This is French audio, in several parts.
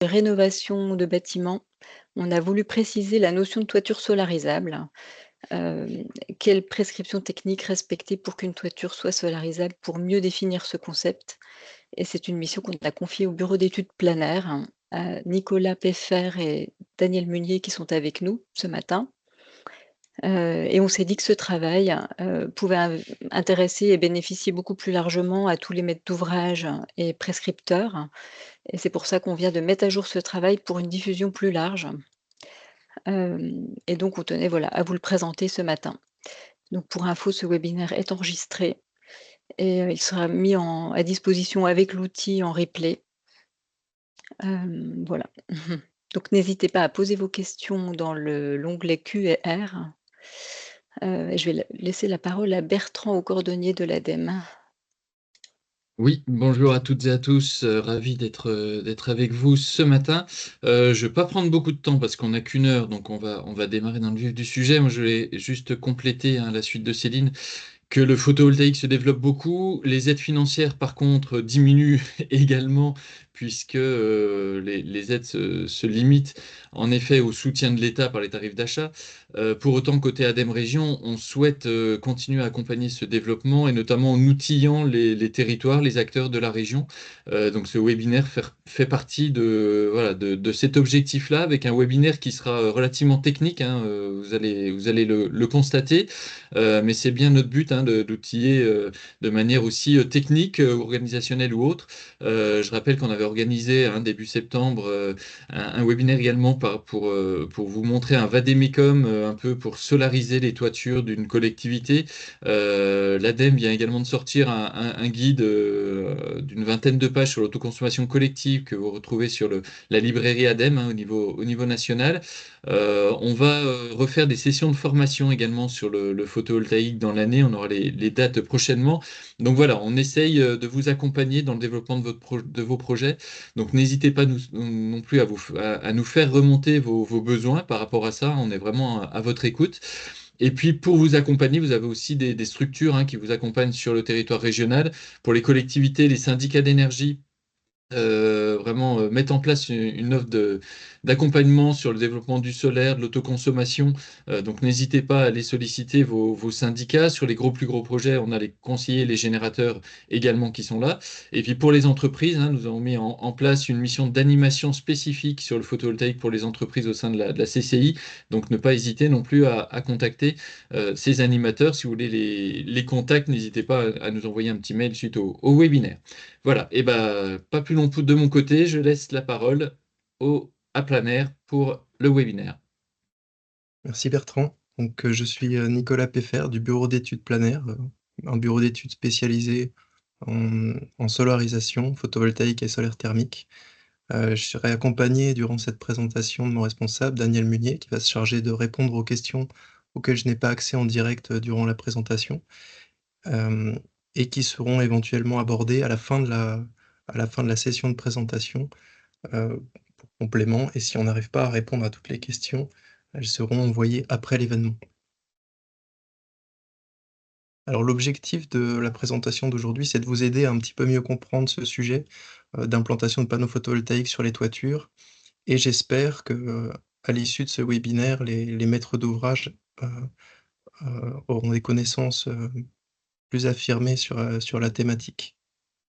Rénovation de bâtiments, on a voulu préciser la notion de toiture solarisable. Quelles prescriptions techniques respecter pour qu'une toiture soit solarisable pour mieux définir ce concept? Et c'est une mission qu'on a confiée au bureau d'études planaires, à Nicolas Peffer et Daniel Munier qui sont avec nous ce matin. Et on s'est dit que ce travail, pouvait intéresser et bénéficier beaucoup plus largement à tous les maîtres d'ouvrage et prescripteurs. Et c'est pour ça qu'on vient de mettre à jour ce travail pour une diffusion plus large. Et donc on tenait, voilà, à vous le présenter ce matin. Donc pour info, ce webinaire est enregistré et il sera mis à disposition avec l'outil en replay. Voilà. Donc n'hésitez pas à poser vos questions dans l'onglet Q&R. Et je vais laisser la parole à Bertrand, au coordonnier de l'ADEME. Oui, bonjour à toutes et à tous, ravi d'être avec vous ce matin. Je ne vais pas prendre beaucoup de temps parce qu'on n'a qu'une heure, donc on va démarrer dans le vif du sujet. Moi, je vais juste compléter la suite de Céline que le photovoltaïque se développe beaucoup. Les aides financières, par contre, diminuent également, puisque les aides se limitent en effet au soutien de l'État par les tarifs d'achat. Pour autant, côté ADEME Région, on souhaite continuer à accompagner ce développement, et notamment en outillant les territoires, les acteurs de la région. Donc ce webinaire fait partie voilà, de cet objectif-là, avec un webinaire qui sera relativement technique, hein, vous allez le constater. Mais c'est bien notre but, hein, d'outiller de manière aussi technique, organisationnelle ou autre. Je rappelle qu'on avait organisé début septembre un webinaire également pour vous montrer un vadémécum, un peu pour solariser les toitures d'une collectivité. L'ADEME vient également de sortir un guide d'une vingtaine de pages sur l'autoconsommation collective que vous retrouvez sur la librairie ADEME, hein, au niveau national. On va refaire des sessions de formation également sur le photovoltaïque dans l'année. On aura les dates prochainement. Donc voilà, on essaye de vous accompagner dans le développement de vos projets. Donc n'hésitez pas non plus à nous faire remonter vos besoins par rapport à ça. On est vraiment à votre écoute. Et puis pour vous accompagner, vous avez aussi des structures, hein, qui vous accompagnent sur le territoire régional. Pour les collectivités, les syndicats d'énergie vraiment mettre en place une offre d'accompagnement sur le développement du solaire, de l'autoconsommation. Donc n'hésitez pas à aller solliciter vos syndicats. Sur les plus gros projets, on a les conseillers, les générateurs également qui sont là. Et puis pour les entreprises, hein, nous avons mis en place une mission d'animation spécifique sur le photovoltaïque pour les entreprises au sein de la CCI. Donc ne pas hésiter non plus à contacter ces animateurs. Si vous voulez les contacts, n'hésitez pas à nous envoyer un petit mail suite au webinaire. Voilà, et ben pas plus long de mon côté, je laisse la parole à Planer pour le webinaire. Merci Bertrand. Donc, je suis Nicolas Peffer du bureau d'études planaires, un bureau d'études spécialisé en solarisation photovoltaïque et solaire thermique. Je serai accompagné durant cette présentation de mon responsable, Daniel Munier, qui va se charger de répondre aux questions auxquelles je n'ai pas accès en direct durant la présentation, euh, et qui seront éventuellement abordées à la fin de la session de présentation, pour complément. Et si on n'arrive pas à répondre à toutes les questions, elles seront envoyées après l'événement. Alors l'objectif de la présentation d'aujourd'hui, c'est de vous aider à un petit peu mieux comprendre ce sujet, d'implantation de panneaux photovoltaïques sur les toitures, et j'espère que, à l'issue de ce webinaire, les maîtres d'ouvrage, auront des connaissances, plus affirmées sur la thématique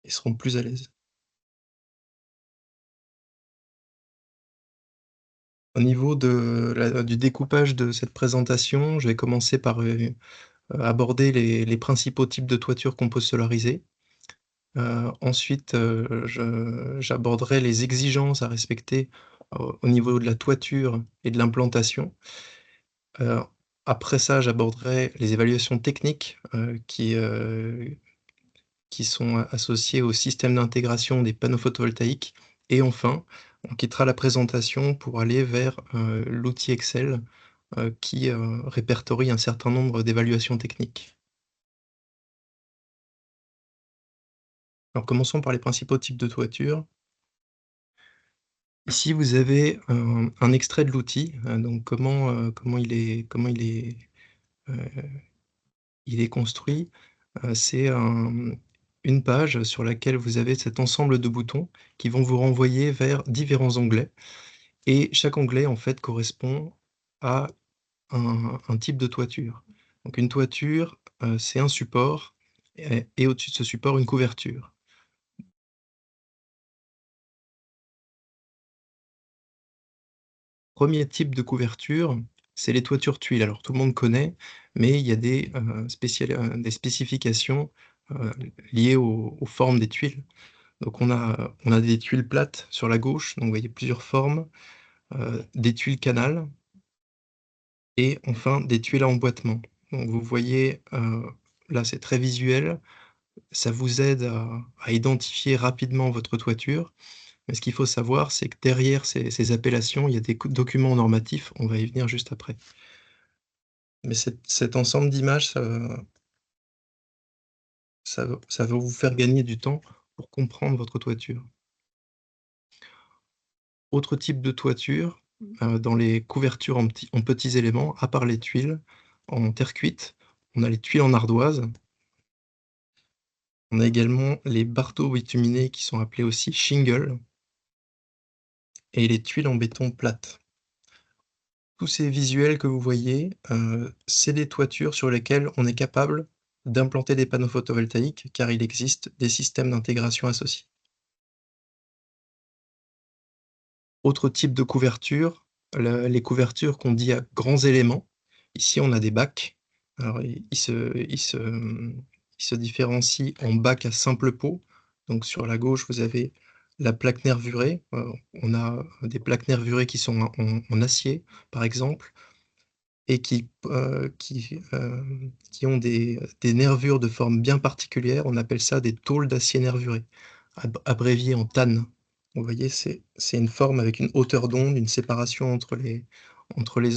et seront plus à l'aise. Au niveau du découpage de cette présentation, je vais commencer par, aborder les principaux types de toitures qu'on peut solariser. Ensuite, j'aborderai les exigences à respecter au niveau de la toiture et de l'implantation. Heu, Après ça, j'aborderai les évaluations techniques, qui sont associées au système d'intégration des panneaux photovoltaïques, et enfin, on quittera la présentation pour aller vers, l'outil Excel, qui, répertorie un certain nombre d'évaluations techniques. Alors commençons par les principaux types de toitures. Ici, vous avez un extrait de l'outil, donc heu, il est construit. C'est une page sur laquelle vous avez cet ensemble de boutons qui vont vous renvoyer vers différents onglets et chaque onglet, en fait, correspond à un type de toiture. Donc une toiture, c'est un support et au-dessus de ce support, une couverture. Premier type de couverture, c'est les toitures tuiles. Alors tout le monde connaît, mais il y a des spécifications, heu, liées aux formes des tuiles. Donc on a des tuiles plates sur la gauche, donc vous voyez plusieurs formes, des tuiles canal et enfin des tuiles à emboîtement. Donc vous voyez, là c'est très visuel, ça vous aide à identifier rapidement votre toiture. Mais ce qu'il faut savoir, c'est que derrière ces appellations, il y a des documents normatifs, on va y venir juste après. Mais cet ensemble d'images, ça va vous faire gagner du temps pour comprendre votre toiture. Autre type de toiture, dans les couvertures en petits éléments, à part les tuiles en terre cuite, on a les tuiles en ardoise. On a également les bardeaux bituminés qui sont appelés aussi shingles et les tuiles en béton plate. Tous ces visuels que vous voyez, c'est des toitures sur lesquelles on est capable d'implanter des panneaux photovoltaïques, car il existe des systèmes d'intégration associés. Autre type de couverture, les couvertures qu'on dit à grands éléments. Ici, on a des bacs. Alors, ils se différencient en bacs à simple pot. Donc, sur la gauche, vous avez la plaque nervurée. On a des plaques nervurées qui sont en acier, par exemple, et qui ont des nervures de forme bien particulière. On appelle ça des tôles d'acier nervuré, abrévié en TAN. Vous voyez, c'est une forme avec une hauteur d'onde, une séparation entre les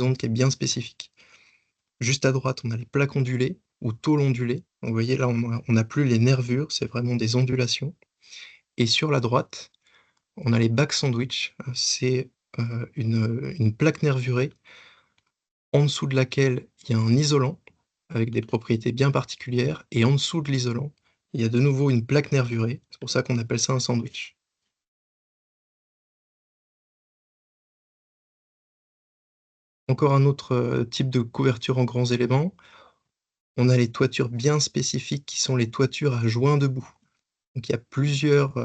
ondes qui est bien spécifique. Juste à droite, on a les plaques ondulées ou tôles ondulées. Vous voyez, là, on n'a plus les nervures, c'est vraiment des ondulations. Et sur la droite, on a les bacs sandwich. C'est une plaque nervurée en dessous de laquelle il y a un isolant avec des propriétés bien particulières et en dessous de l'isolant, il y a de nouveau une plaque nervurée. C'est pour ça qu'on appelle ça un sandwich. Encore un autre, type de couverture en grands éléments, on a les toitures bien spécifiques qui sont les toitures à joint debout. Donc il y a plusieurs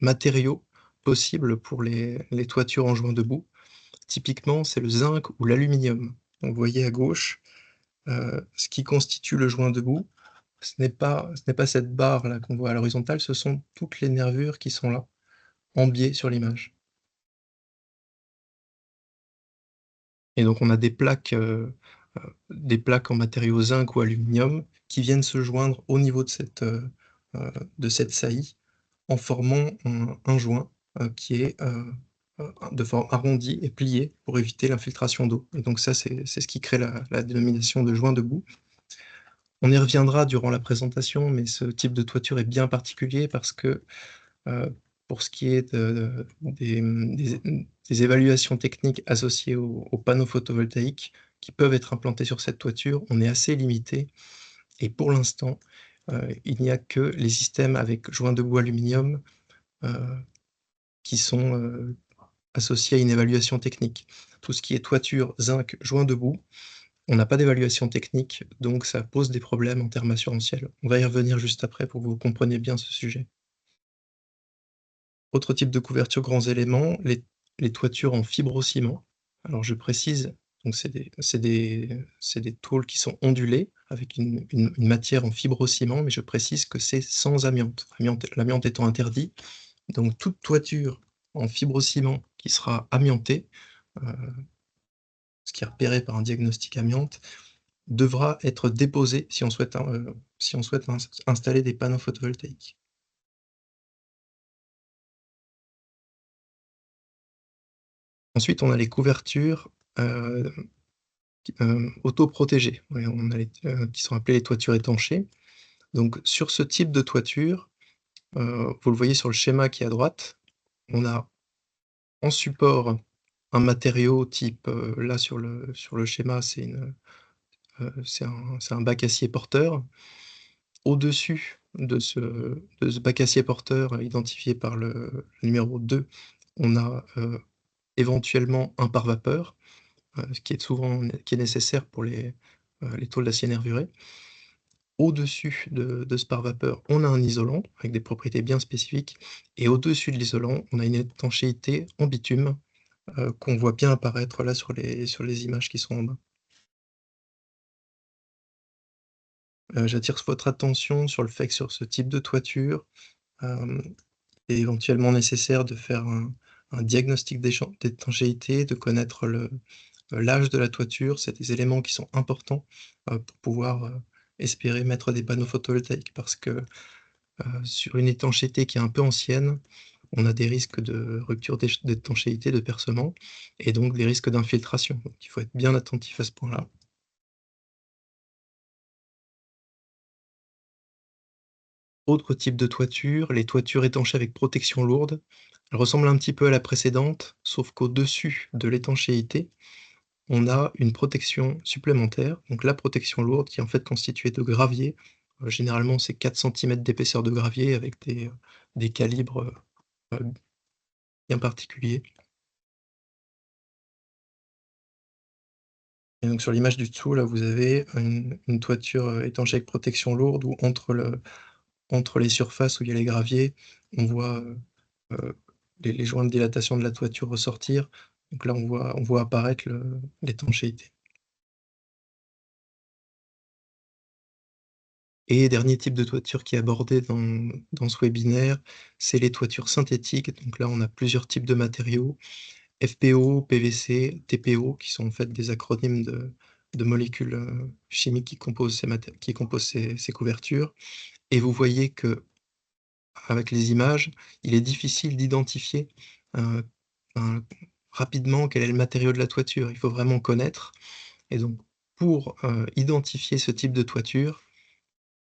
matériaux possibles pour les toitures en joint debout. Typiquement, c'est le zinc ou l'aluminium. Donc vous voyez à gauche, ce qui constitue le joint debout, ce n'est pas cette barre-là qu'on voit à l'horizontale, ce sont toutes les nervures qui sont là, en biais sur l'image. Et donc on a des plaques en matériaux zinc ou aluminium qui viennent se joindre au niveau de cette saillie en formant un joint, qui est, de forme arrondie et plié pour éviter l'infiltration d'eau. Et donc ça, c'est ce qui crée la dénomination de joint debout. On y reviendra durant la présentation, mais ce type de toiture est bien particulier parce que, pour ce qui est des évaluations techniques associées aux panneaux photovoltaïques qui peuvent être implantés sur cette toiture, on est assez limité et pour l'instant, il n'y a que les systèmes avec joints de bois aluminium, heu, qui sont, associés à une évaluation technique. Tout ce qui est toiture, zinc, joint de boue, on n'a pas d'évaluation technique, donc ça pose des problèmes en termes assurantiels. On va y revenir juste après pour que vous compreniez bien ce sujet. Autre type de couverture grands éléments, les toitures en fibrociment. Alors je précise, donc c'est des tôles qui sont ondulées avec une matière en fibrociment, mais je précise que c'est sans amiante. L'amiante étant interdit, donc toute toiture en fibrociment qui sera amiantée, heu, ce qui est repéré par un diagnostic amiante, devra être déposée si on souhaite installer des panneaux photovoltaïques. Ensuite, on a les couvertures, autoprotégées. Ouais, on a qui sont appelées les toitures étanchées. Donc sur ce type de toiture, vous le voyez sur le schéma qui est à droite, on a en support un matériau type, là sur le schéma, c'est un bac acier porteur Au-dessus de ce bac acier porteur identifié par le numéro 2, on a, éventuellement un pare-vapeur, ce qui est souvent qui est nécessaire pour les tôles d'acier nervuré. Au-dessus de ce pare-vapeur, on a un isolant avec des propriétés bien spécifiques et au-dessus de l'isolant, on a une étanchéité en bitume, qu'on voit bien apparaître là sur les images qui sont en bas. J'attire votre attention sur le fait que sur ce type de toiture, hem, il est éventuellement nécessaire de faire un diagnostic d'étanchéité, de connaître l'âge de la toiture. C'est des éléments qui sont importants, pour pouvoir, espérer mettre des panneaux photovoltaïques parce que, sur une étanchéité qui est un peu ancienne, on a des risques de rupture d'étanchéité, de percement et donc des risques d'infiltration. Donc il faut être bien attentif à ce point-là. Autre type de toiture, les toitures étanchées avec protection lourde. Elles ressemblent un petit peu à la précédente, sauf qu'au-dessus de l'étanchéité, on a une protection supplémentaire, donc la protection lourde qui est en fait constituée de gravier. Généralement, c'est 4 centimètres d'épaisseur de gravier avec des calibres, bien particuliers. Et donc sur l'image du dessous, là, vous avez une toiture, étanchée avec protection lourde où entre les surfaces où il y a les graviers, on voit, les joints de dilatation de la toiture ressortir. Donc là, on voit apparaître l'étanchéité. Et dernier type de toiture qui est abordé dans ce webinaire, c'est les toitures synthétiques. Donc là, on a plusieurs types de matériaux, FPO, PVC, TPO, qui sont en fait des acronymes de molécules, chimiques qui composent ces couvertures. Et vous voyez qu'avec les images, il est difficile d'identifier, heu, ben, rapidement quel est le matériau de la toiture. Il faut vraiment connaître et donc pour, identifier ce type de toiture,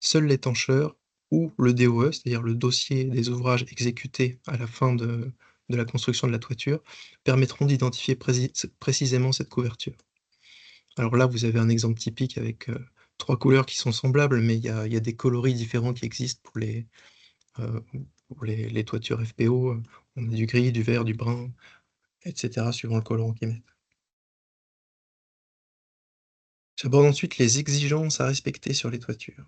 seul l'étancheur ou le DOE, c'est-à-dire le dossier des ouvrages exécutés à la fin de la construction de la toiture, permettront d'identifier précisément cette couverture. Alors là, vous avez un exemple typique avec, 3 couleurs qui sont semblables, mais il y a des coloris différents qui existent heu, pour les toitures FPO, on a du gris, du vert, du brun et cetera suivant le colorant qu'ils mettent. J'aborde ensuite les exigences à respecter sur les toitures.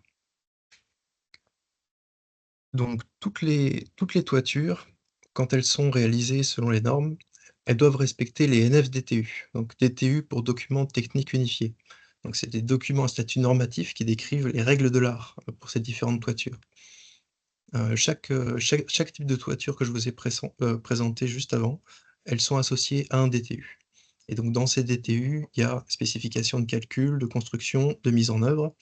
Donc toutes les toitures, quand elles sont réalisées selon les normes, elles doivent respecter les NFDTU. Donc DTU pour documents techniques unifiés. Donc c'est des documents à statut normatif qui décrivent les règles de l'art, pour ces différentes toitures. Chaque type de toiture que je vous ai présenté juste avant, elles sont associées à un DTU. Et donc dans ces DTU, il y a spécification de calcul, de construction, de mise en œuvre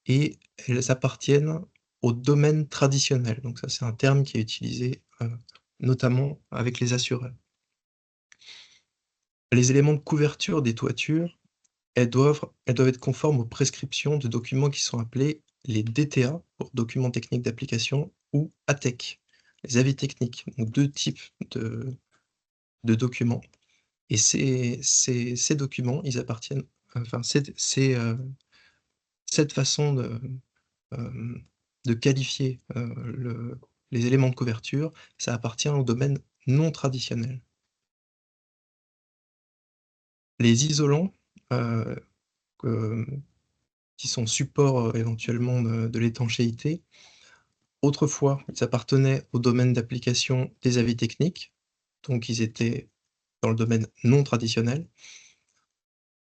et elles appartiennent au domaine traditionnel. Donc ça, c'est un terme qui est utilisé, notamment avec les assureurs. Les éléments de couverture des toitures, elles doivent être conformes aux prescriptions de documents qui sont appelés les DTA, pour documents techniques d'application, ou ATEC, les avis techniques. Donc 2 types de documents et ces documents, ils appartiennent enfin cette façon hem, de qualifier, les éléments de couverture, ça appartient au domaine non traditionnel. Les isolants, heu, que qui sont supports, éventuellement de l'étanchéité, autrefois, ils appartenaient au domaine d'application des avis techniques, donc ils étaient dans le domaine non traditionnel.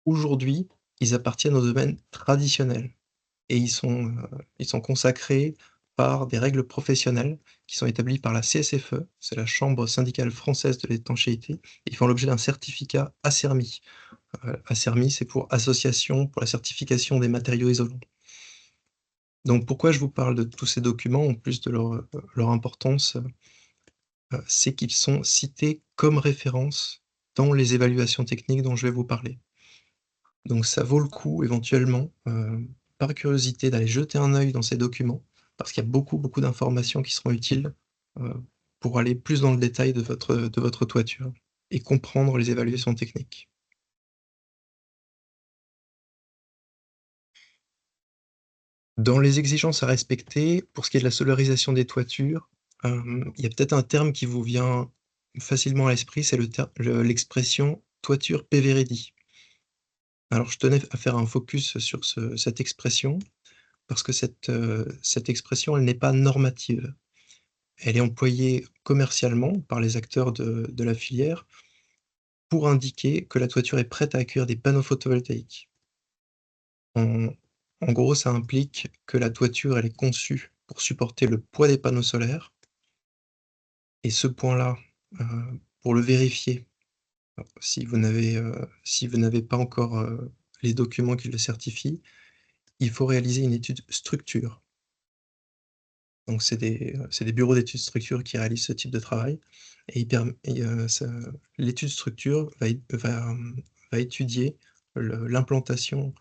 Aujourd'hui, ils appartiennent au domaine traditionnel. Et ils sont consacrés par des règles professionnelles qui sont établies par la CSFE, c'est la Chambre syndicale française de l'étanchéité. Ils font l'objet d'un certificat ACERMI. ACERMI, c'est pour Association pour la certification des matériaux isolants. Donc pourquoi je vous parle de tous ces documents, en plus de leur importance, c'est qu'ils sont cités comme référence dans les évaluations techniques dont je vais vous parler. Donc ça vaut le coup éventuellement, par curiosité, d'aller jeter un œil dans ces documents, parce qu'il y a beaucoup, beaucoup d'informations qui seront utiles, heu, pour aller plus dans le détail de votre toiture et comprendre les évaluations techniques. Dans les exigences à respecter, pour ce qui est de la solarisation des toitures, il y a peut-être un terme qui vous vient facilement à l'esprit, c'est l'expression toiture PV-ready. Alors je tenais à faire un focus sur cette expression, parce que cette expression, elle n'est pas normative. Elle est employée commercialement par les acteurs de la filière pour indiquer que la toiture est prête à accueillir des panneaux photovoltaïques. En en gros, ça implique que la toiture, elle est conçue pour supporter le poids des panneaux solaires et ce point-là, pour le vérifier, si vous n'avez pas encore, les documents qui le certifient, il faut réaliser une étude structure. Donc c'est des bureaux d'études structure qui réalisent ce type de travail et ils perm et ça l'étude structure va étudier l'implantation,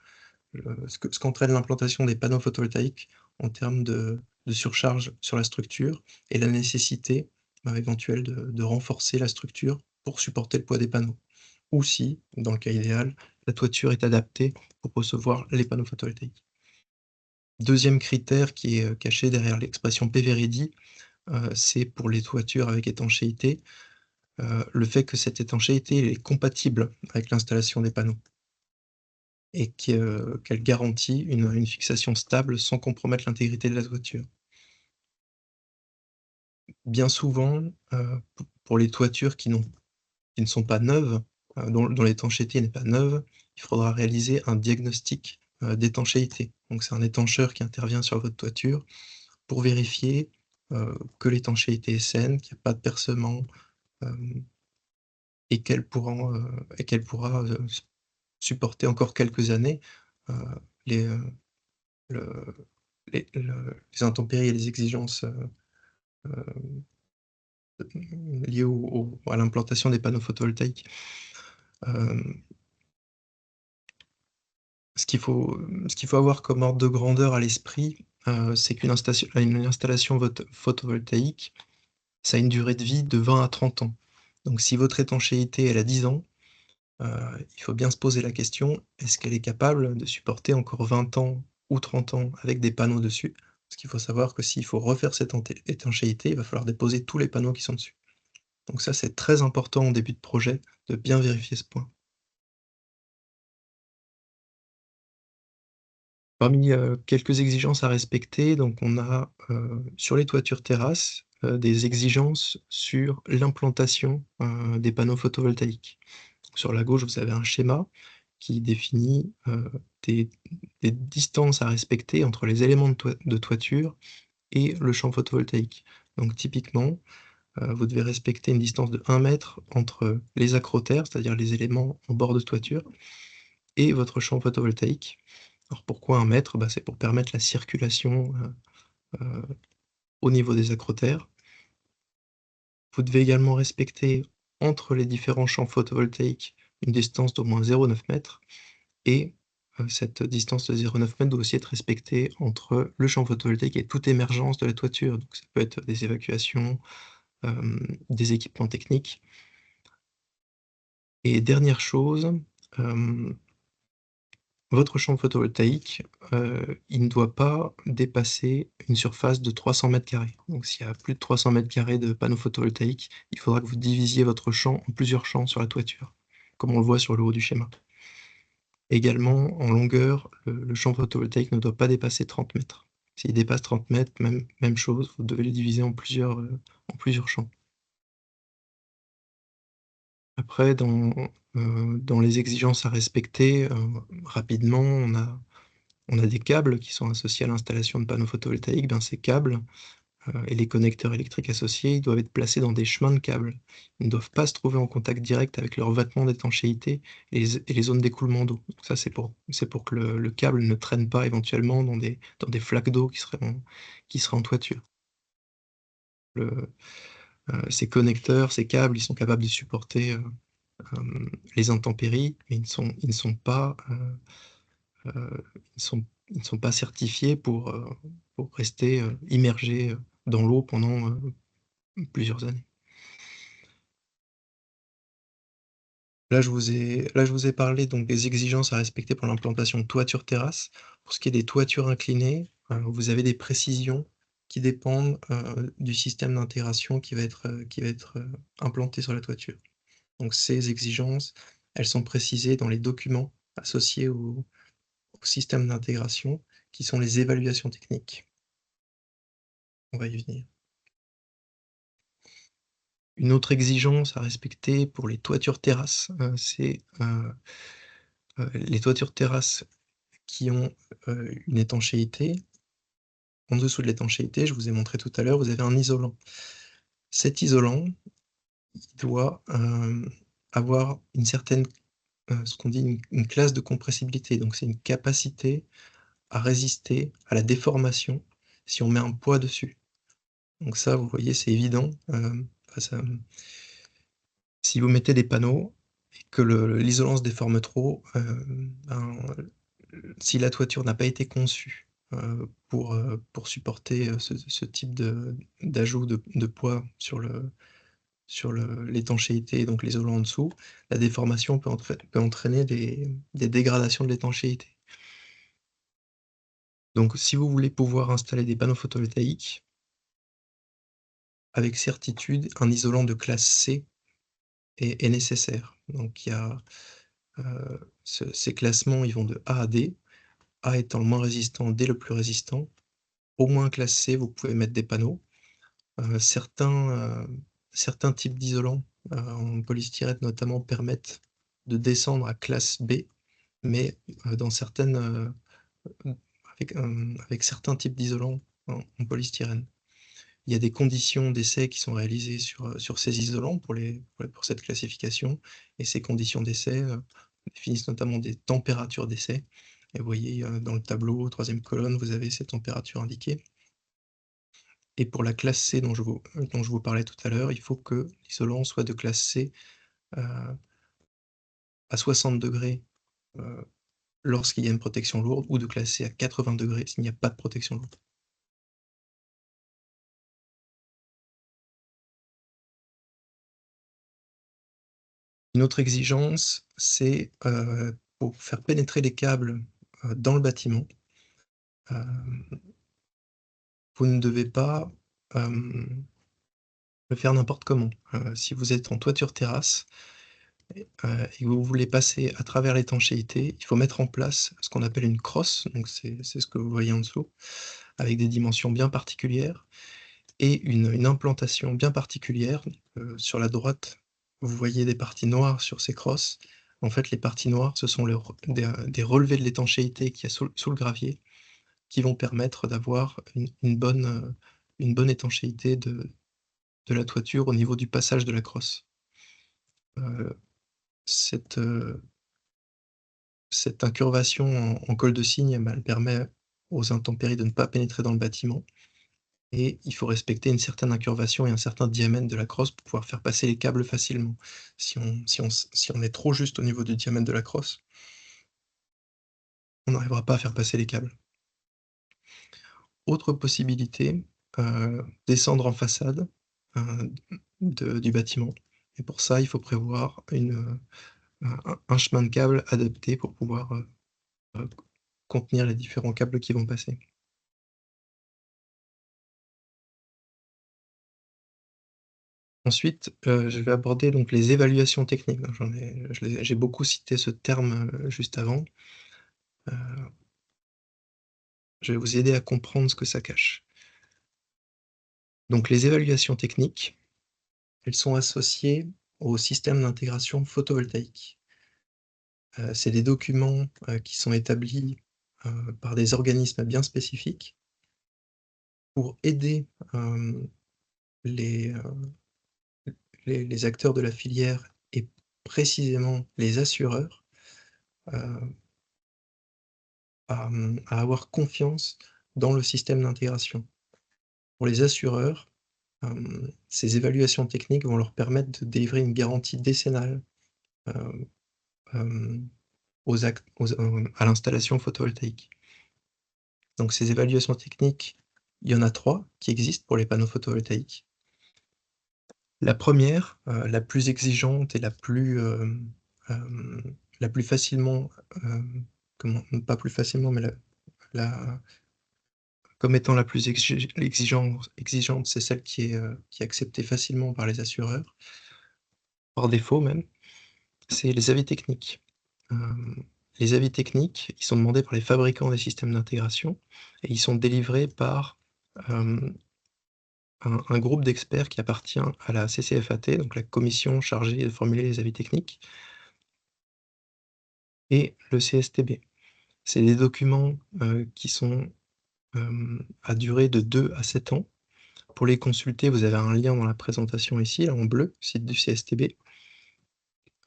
ce qu'entraîne l'implantation des panneaux photovoltaïques en termes de surcharge sur la structure et la nécessité, éventuelle de renforcer la structure pour supporter le poids des panneaux. Ou si, dans le cas idéal, la toiture est adaptée pour recevoir les panneaux photovoltaïques. Deuxième critère qui est, caché derrière l'expression PV-ready, c'est pour les toitures avec étanchéité, le fait que cette étanchéité elle est compatible avec l'installation des panneaux et qu'elle garantit une fixation stable sans compromettre l'intégrité de la toiture. Bien souvent, pour les toitures qui ne sont pas neuves, dont l'étanchéité n'est pas neuve, il faudra réaliser un diagnostic, d'étanchéité. Donc c'est un étancheur qui intervient sur votre toiture pour vérifier, que l'étanchéité est saine, qu'il y a pas de percement, hem et qu'elle pourra, supporter encore quelques années, heu, les, le les intempéries et les exigences, liées à l'implantation des panneaux photovoltaïques. Hem, ce qu'il faut avoir comme ordre de grandeur à l'esprit, c'est une installation photovoltaïque, ça a une durée de vie de 20 à 30 ans. Donc si votre étanchéité, elle a 10 ans, il faut bien se poser la question: «Est-ce qu'elle est capable de supporter encore 20 ans ou 30 ans avec des panneaux dessus?» Parce qu'il faut savoir que s'il faut refaire cette étanchéité, il va falloir déposer tous les panneaux qui sont dessus. Donc ça, c'est très important en début de projet de bien vérifier ce point. Parmi, quelques exigences à respecter, donc on a, sur les toitures terrasses, des exigences sur l'implantation, des panneaux photovoltaïques. Sur la gauche, vous avez un schéma qui définit, des distances à respecter entre les éléments de toiture et le champ photovoltaïque. Donc typiquement, vous devez respecter une distance de 1 mètre entre les accrotaires, c'est-à-dire les éléments en bord de toiture, et votre champ photovoltaïque. Alors pourquoi 1 mètre? Bah, c'est pour permettre la circulation, heu, au niveau des accrotaires. Vous devez également respecter entre les différents champs photovoltaïques une distance d'au moins 0,9 m et cette distance de 0,9 m doit aussi être respectée entre le champ photovoltaïque et toute émergence de la toiture. Donc ça peut être des évacuations, des équipements techniques et dernière chose, hem, votre champ photovoltaïque, il ne doit pas dépasser une surface de 300 m². Donc s'il y a plus de 300 m² de panneaux photovoltaïques, il faudra que vous divisiez votre champ en plusieurs champs sur la toiture, comme on le voit sur le haut du schéma. Également, en longueur, le champ photovoltaïque ne doit pas dépasser 30 mètres. S'il dépasse 30 mètres, même chose, vous devez le diviser en plusieurs champs. Après dans les exigences à respecter, rapidement, on a des câbles qui sont associés à l'installation de panneaux photovoltaïques. Ben, ces câbles, et les connecteurs électriques associés, ils doivent être placés dans des chemins de câbles. Ils ne doivent pas se trouver en contact direct avec leurs vêtements d'étanchéité et les zones d'écoulement d'eau. Donc ça, c'est pour que le câble ne traîne pas éventuellement dans des flaques d'eau qui seraient en toiture. Le Ces connecteurs, ces câbles, ils sont capables de supporter, les intempéries, mais ils ne sont pas, ils ne sont pas certifiés pour rester, immergés, dans l'eau pendant, plusieurs années. Là, je vous ai parlé donc des exigences à respecter pour l'implantation de toitures terrasses. Pour ce qui est des toitures inclinées, vous avez des précisions qui dépendent, du système d'intégration qui va être, implanté sur la toiture. Donc ces exigences, elles sont précisées dans les documents associés au système d'intégration, qui sont les évaluations techniques. On va y venir. Une autre exigence à respecter pour les toitures terrasses, c'est, les toitures terrasses qui ont, une étanchéité. En dessous de l'étanchéité, je vous ai montré tout à l'heure, vous avez un isolant. Cet isolant, il doit, avoir une certaine, ce qu'on dit une classe de compressibilité. Donc c'est une capacité à résister à la déformation si on met un poids dessus. Donc ça, vous voyez, c'est évident, face à si vous mettez des panneaux et que l'isolant se déforme trop, ben, si la toiture n'a pas été conçue, pour supporter, ce type d'ajout de poids sur l'étanchéité, donc l'isolant en dessous, la déformation peut entraîner des dégradations de l'étanchéité. Donc si vous voulez pouvoir installer des panneaux photovoltaïques, avec certitude, un isolant de classe C est nécessaire. Donc il y a, ces classements, ils vont de A à D, A étant le moins résistant, D le plus résistant. Au moins classe C, vous pouvez mettre des panneaux. Certains types d'isolants, en polystyrène notamment, permettent de descendre à classe B, mais, dans certaines, avec certains types d'isolants en polystyrène. Il y a des conditions d'essai qui sont réalisées sur ces isolants pour cette classification, et ces conditions d'essai, définissent notamment des températures d'essai, et vous voyez, dans le tableau, 3e colonne, vous avez ces températures indiquées. Et pour la classe C dont je vous parlais tout à l'heure, il faut que l'isolant soit de classe C, heu, à 60°, heu, lorsqu'il y a une protection lourde, ou de classe C à 80° s'il n'y a pas de protection lourde. Une autre exigence, c'est, pour faire pénétrer les câbles, dans le bâtiment, hem, vous ne devez pas, le faire n'importe comment. Si vous êtes en toiture-terrasse et que vous voulez passer à travers l'étanchéité, il faut mettre en place ce qu'on appelle une crosse, donc c'est ce que vous voyez en dessous, avec des dimensions bien particulières et une implantation bien particulière. Sur la droite, vous voyez des parties noires sur ces crosses. En fait, les parties noires, ce sont des relevés de l'étanchéité qu'il y a sous le gravier, qui vont permettre d'avoir une bonne étanchéité de la toiture au niveau du passage de la crosse. Heu, cette, cette incurvation en colle de cygne, bah, elle permet aux intempéries de ne pas pénétrer dans le bâtiment, et il faut respecter une certaine incurvation et un certain diamètre de la crosse pour pouvoir faire passer les câbles facilement. Si on est trop juste au niveau du diamètre de la crosse, on n'arrivera pas à faire passer les câbles. Autre possibilité, descendre en façade, heu, du bâtiment, et pour ça, il faut prévoir un chemin de câble adapté pour pouvoir, heu, contenir les différents câbles qui vont passer. Ensuite, je vais aborder donc les évaluations techniques. Donc j'ai beaucoup cité ce terme, juste avant. Heu, je vais vous aider à comprendre ce que ça cache. Donc les évaluations techniques, elles sont associées au système d'intégration photovoltaïque. C'est des documents, qui sont établis, par des organismes bien spécifiques pour aider, les, les acteurs de la filière, et précisément les assureurs, heu, à avoir confiance dans le système d'intégration. Pour les assureurs, ces évaluations techniques vont leur permettre de délivrer une garantie décennale, heu, hem, à l'installation photovoltaïque. Donc ces évaluations techniques, il y en a 3 qui existent pour les panneaux photovoltaïques. La première, la plus exigeante et la plus facilement, comment pas plus facilement, mais la comme étant la plus exigeante, c'est celle qui est acceptée facilement par les assureurs, par défaut même, c'est les avis techniques. Les avis techniques, ils sont demandés par les fabricants des systèmes d'intégration et ils sont délivrés par, hem, un groupe d'experts qui appartient à la CCFAT, donc la commission chargée de formuler les avis techniques, et le CSTB. C'est des documents, qui sont, à durée de 2 à 7 ans. Pour les consulter, vous avez un lien dans la présentation ici, là en bleu, site du CSTB.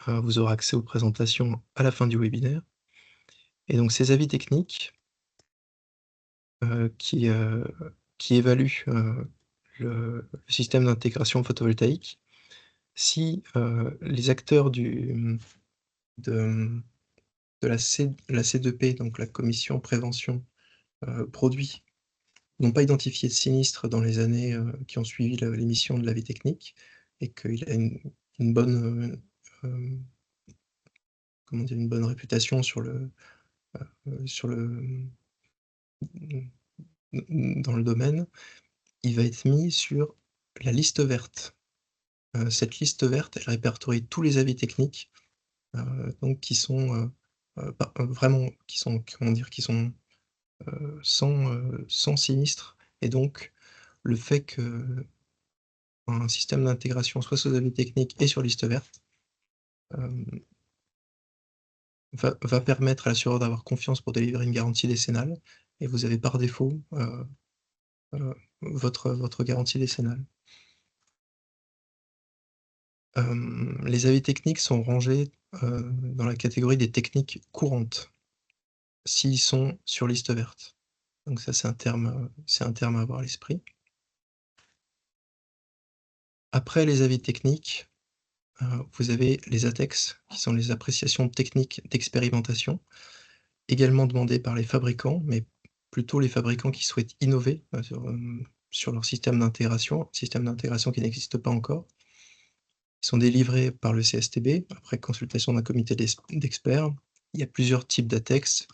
Vous aurez accès aux présentations à la fin du webinaire et donc ces avis techniques, heu, qui, heu, qui évaluent, le système d'intégration photovoltaïque. Si, les acteurs de, de la C2P, donc la commission prévention, produits, n'ont pas identifié de sinistre dans les années, qui ont suivi l'émission de l'avis technique et qu'il a une bonne, hem, comment dire? Une bonne réputation sur le, dans le domaine, il va être mis sur la liste verte. Cette liste verte, elle répertorie tous les avis techniques, donc qui sont, pas vraiment qui sont, comment dire? Qui sont, sans sinistre et donc le fait qu'un système d'intégration soit sous avis technique et sur liste verte, hem, va permettre à l'assureur d'avoir confiance pour délivrer une garantie décennale et vous avez par défaut, votre garantie décennale. Les avis techniques sont rangés, dans la catégorie des techniques courantes, s'ils sont sur liste verte. Donc ça, c'est un terme à avoir à l'esprit. Après les avis techniques, vous avez les ATEX, qui sont les appréciations techniques d'expérimentation, également demandées par les fabricants, mais plutôt les fabricants qui souhaitent innover, sur leur système d'intégration qui n'existe pas encore. Ils sont délivrés par le CSTB, après consultation d'un comité d'experts. Il y a plusieurs types d'ATEX,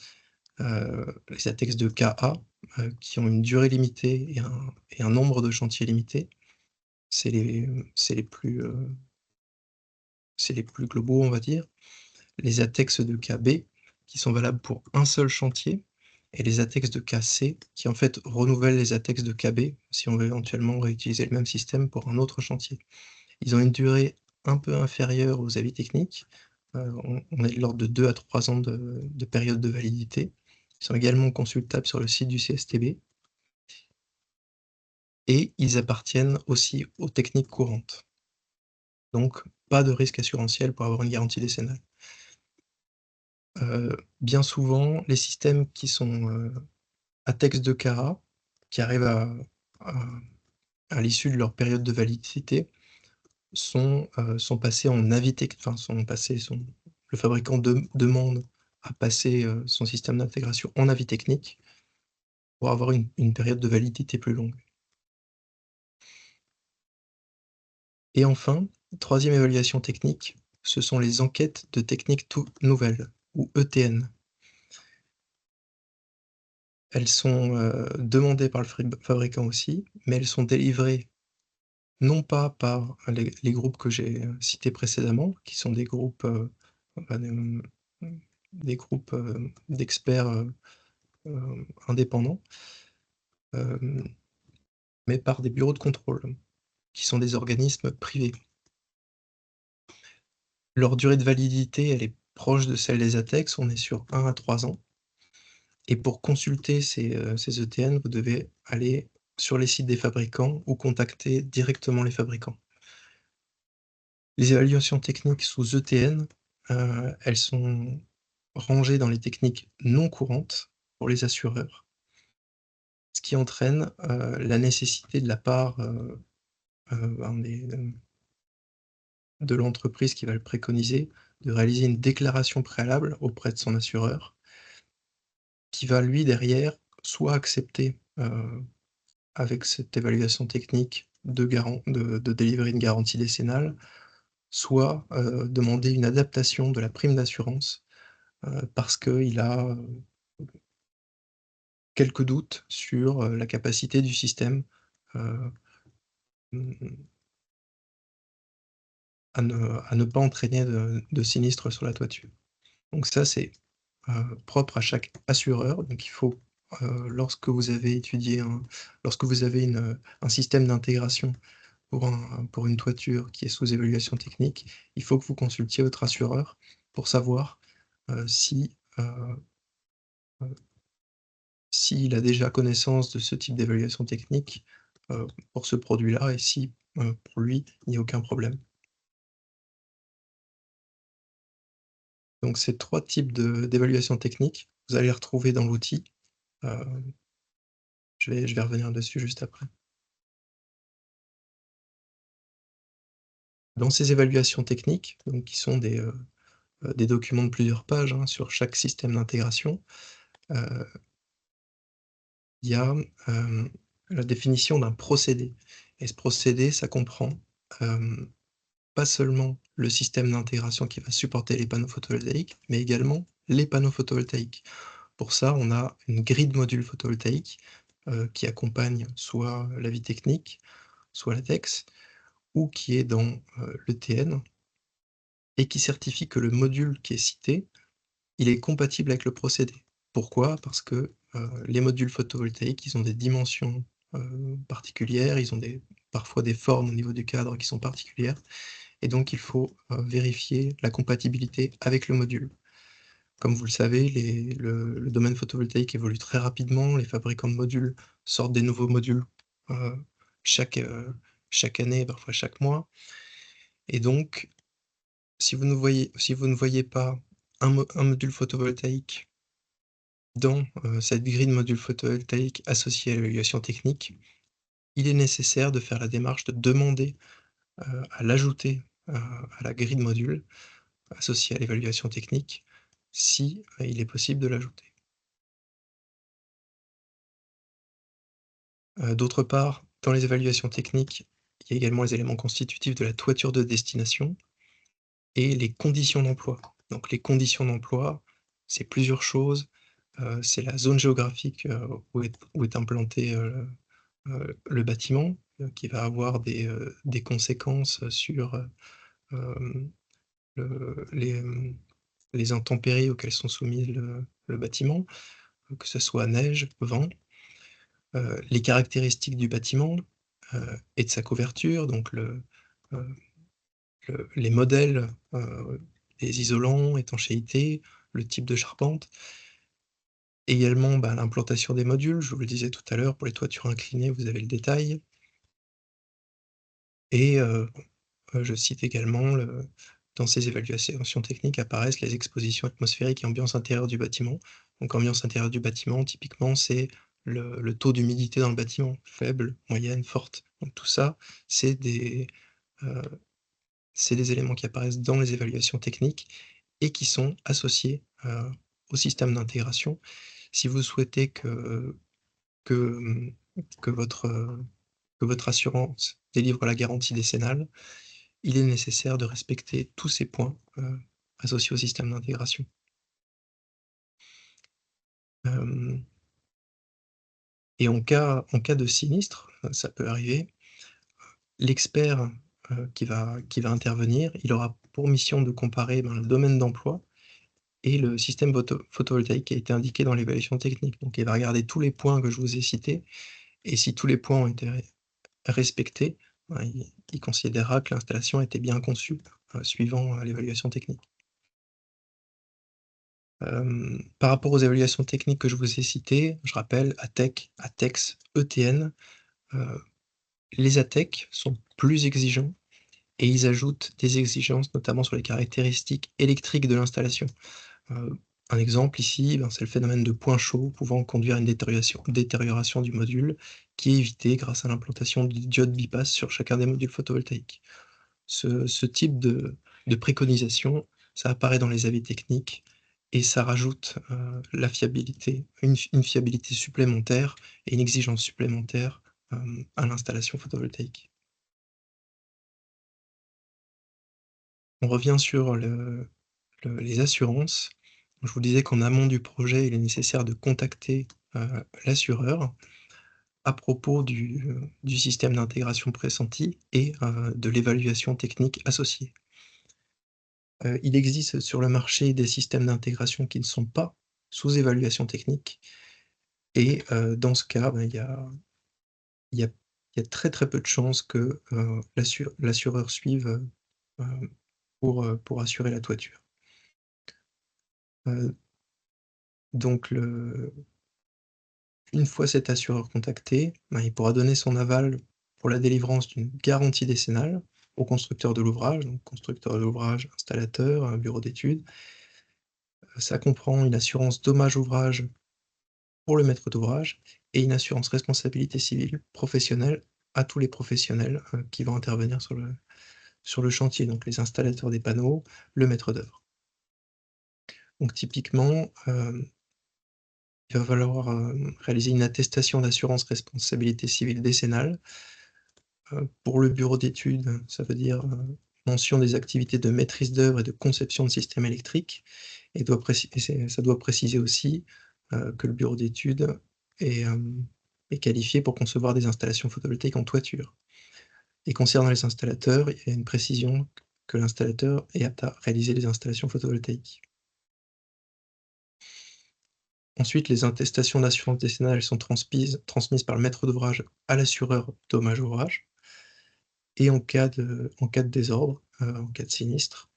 les ATEX de KA, qui ont une durée limitée et un nombre de chantiers limité. C'est les, c'est les plus, c'est les plus globaux, on va dire. Les ATEX de KB, qui sont valables pour un seul chantier et les ATEX de KC, qui en fait renouvellent les ATEX de KB, si on veut éventuellement réutiliser le même système pour un autre chantier. Ils ont une durée un peu inférieure aux avis techniques, on est de l'ordre de 2 à 3 ans de période de validité. Ils sont également consultables sur le site du CSTB et ils appartiennent aussi aux techniques courantes. Donc pas de risque assurantiel pour avoir une garantie décennale. Bien souvent, les systèmes qui sont, à texte de Cara, qui arrivent à à l'issue de leur période de validité, sont passés en avis enfin le fabricant demande à passer, son système d'intégration en avis technique pour avoir une période de validité plus longue. Et enfin, troisième évaluation technique, ce sont les enquêtes de techniques tout nouvelles ou ETN. Elles sont, demandées par le fabricant aussi, mais elles sont délivrées non pas par les groupes que j'ai, cités précédemment, qui sont des groupes, bah, des groupes, d'experts, indépendants, hem, mais par des bureaux de contrôle, qui sont des organismes privés. Leur durée de validité, elle est proche de celle des ATEX, on est sur 1 à 3 ans et pour consulter ces ETN, vous devez aller sur les sites des fabricants ou contacter directement les fabricants. Les évaluations techniques sous ETN, elles sont rangées dans les techniques non courantes pour les assureurs, ce qui entraîne, la nécessité de la part, ben, de l'entreprise qui va le préconiser, de réaliser une déclaration préalable auprès de son assureur, qui va lui derrière soit accepter, avec cette évaluation technique de délivrer une garantie décennale, soit, demander une adaptation de la prime d'assurance, parce qu'il a, quelques doutes sur, la capacité du système, heu, mmh, à ne pas entraîner de sinistre sur la toiture. Donc ça, c'est, propre à chaque assureur. Donc il faut, lorsque vous avez étudié lorsque vous avez un système d'intégration pour une toiture qui est sous évaluation technique, il faut que vous consultiez votre assureur pour savoir, si, heu, s'il a déjà connaissance de ce type d'évaluation technique, pour ce produit-là et si, pour lui, il n'y a aucun problème. Donc ces 3 types d'évaluation technique, vous allez les retrouver dans l'outil. Heu, je vais revenir dessus juste après. Dans ces évaluations techniques, donc qui sont des documents de plusieurs pages, hein, sur chaque système d'intégration, heu, il y a, la définition d'un procédé et ce procédé, ça comprend, hem, pas seulement le système d'intégration qui va supporter les panneaux photovoltaïques, mais également les panneaux photovoltaïques. Pour ça, on a une grille de modules photovoltaïques, qui accompagne soit l'avis technique, soit la TEX, ou qui est dans, l'ETN et qui certifie que le module qui est cité, il est compatible avec le procédé. Pourquoi? Parce que, les modules photovoltaïques, ils ont des dimensions, particulières, ils ont parfois des formes au niveau du cadre qui sont particulières et donc il faut, vérifier la compatibilité avec le module. Comme vous le savez, le domaine photovoltaïque évolue très rapidement, les fabricants de modules sortent des nouveaux modules, heu, chaque, heu, chaque année, parfois chaque mois et donc si vous ne voyez pas un module photovoltaïque dans, cette grille de modules photovoltaïques associée à l'évaluation technique, il est nécessaire de faire la démarche de demander, à l'ajouter, à la grille de modules associée à l'évaluation technique, si, il est possible de l'ajouter. D'autre part, dans les évaluations techniques, il y a également les éléments constitutifs de la toiture de destination et les conditions d'emploi. Donc les conditions d'emploi, c'est plusieurs choses, c'est la zone géographique, où est implanté, le bâtiment, qui va avoir des conséquences sur, hem, les intempéries auxquelles sont soumis le bâtiment, que ce soit neige, vent, les caractéristiques du bâtiment, et de sa couverture, donc heu, les modèles, les isolants, étanchéité, le type de charpente. Également, bah, l'implantation des modules, je vous le disais tout à l'heure, pour les toitures inclinées, vous avez le détail et je cite également dans ces évaluations techniques apparaissent les expositions atmosphériques et ambiance intérieure du bâtiment. Donc ambiance intérieure du bâtiment, typiquement, c'est le taux d'humidité dans le bâtiment, faible, moyenne, forte. Donc tout ça, c'est des, heu, c'est des éléments qui apparaissent dans les évaluations techniques et qui sont associés, au système d'intégration. Si vous souhaitez que, mmh, que votre, que votre assurance délivre la garantie décennale, il est nécessaire de respecter tous ces points, associés au système d'intégration. Hem et en cas de sinistre, ça peut arriver, l'expert, qui va intervenir, il aura pour mission de comparer, ben, le domaine d'emploi et le système photovoltaïque qui a été indiqué dans l'évaluation technique. Donc il va regarder tous les points que je vous ai cités et si tous les points ont été respectés, ben, il considérera que l'installation était bien conçue, suivant, l'évaluation technique. Par rapport aux évaluations techniques que je vous ai citées, je rappelle ATEC, ATEX, ETN, heu, les ATEC sont plus exigeants et ils ajoutent des exigences notamment sur les caractéristiques électriques de l'installation. Heu, un exemple ici, ben, c'est le phénomène de point chaud pouvant conduire à une détérioration du module qui est évitée grâce à l'implantation de diodes bypass sur chacun des modules photovoltaïques. Ce type de préconisation, ça apparaît dans les avis techniques et ça rajoute, la fiabilité, une fiabilité supplémentaire et une exigence supplémentaire, à l'installation photovoltaïque. On revient sur les assurances. Je vous disais qu'en amont du projet, il est nécessaire de contacter l'assureur à propos du système d'intégration pressenti et de l'évaluation technique associée. Il existe sur le marché des systèmes d'intégration qui ne sont pas sous évaluation technique et dans ce cas, ben, il y a il y a très, très peu de chances que, l'assureur suive, pour assurer la toiture. Heu, donc une fois cet assureur contacté, ben, il pourra donner son aval pour la délivrance d'une garantie décennale au constructeur de l'ouvrage, donc constructeur de l'ouvrage, installateur, un bureau d'études. Ça comprend une assurance dommage ouvrage pour le maître d'ouvrage et une assurance responsabilité civile professionnelle à tous les professionnels, qui vont intervenir sur le chantier, donc les installateurs des panneaux, le maître d'œuvre. Donc typiquement, il va falloir, réaliser une attestation d'assurance responsabilité civile décennale. Pour le bureau d'études, ça veut dire, mention des activités de maîtrise d'œuvre et de conception de systèmes électriques et ça doit préciser aussi, que le bureau d'études est, est qualifié pour concevoir des installations photovoltaïques en toiture. Et concernant les installateurs, il y a une précision que l'installateur est apte à réaliser les installations photovoltaïques. Ensuite, les attestations d'assurance décennale, elles sont transmises par le maître d'ouvrage à l'assureur dommage ouvrage et en cas de désordre, en cas de sinistre,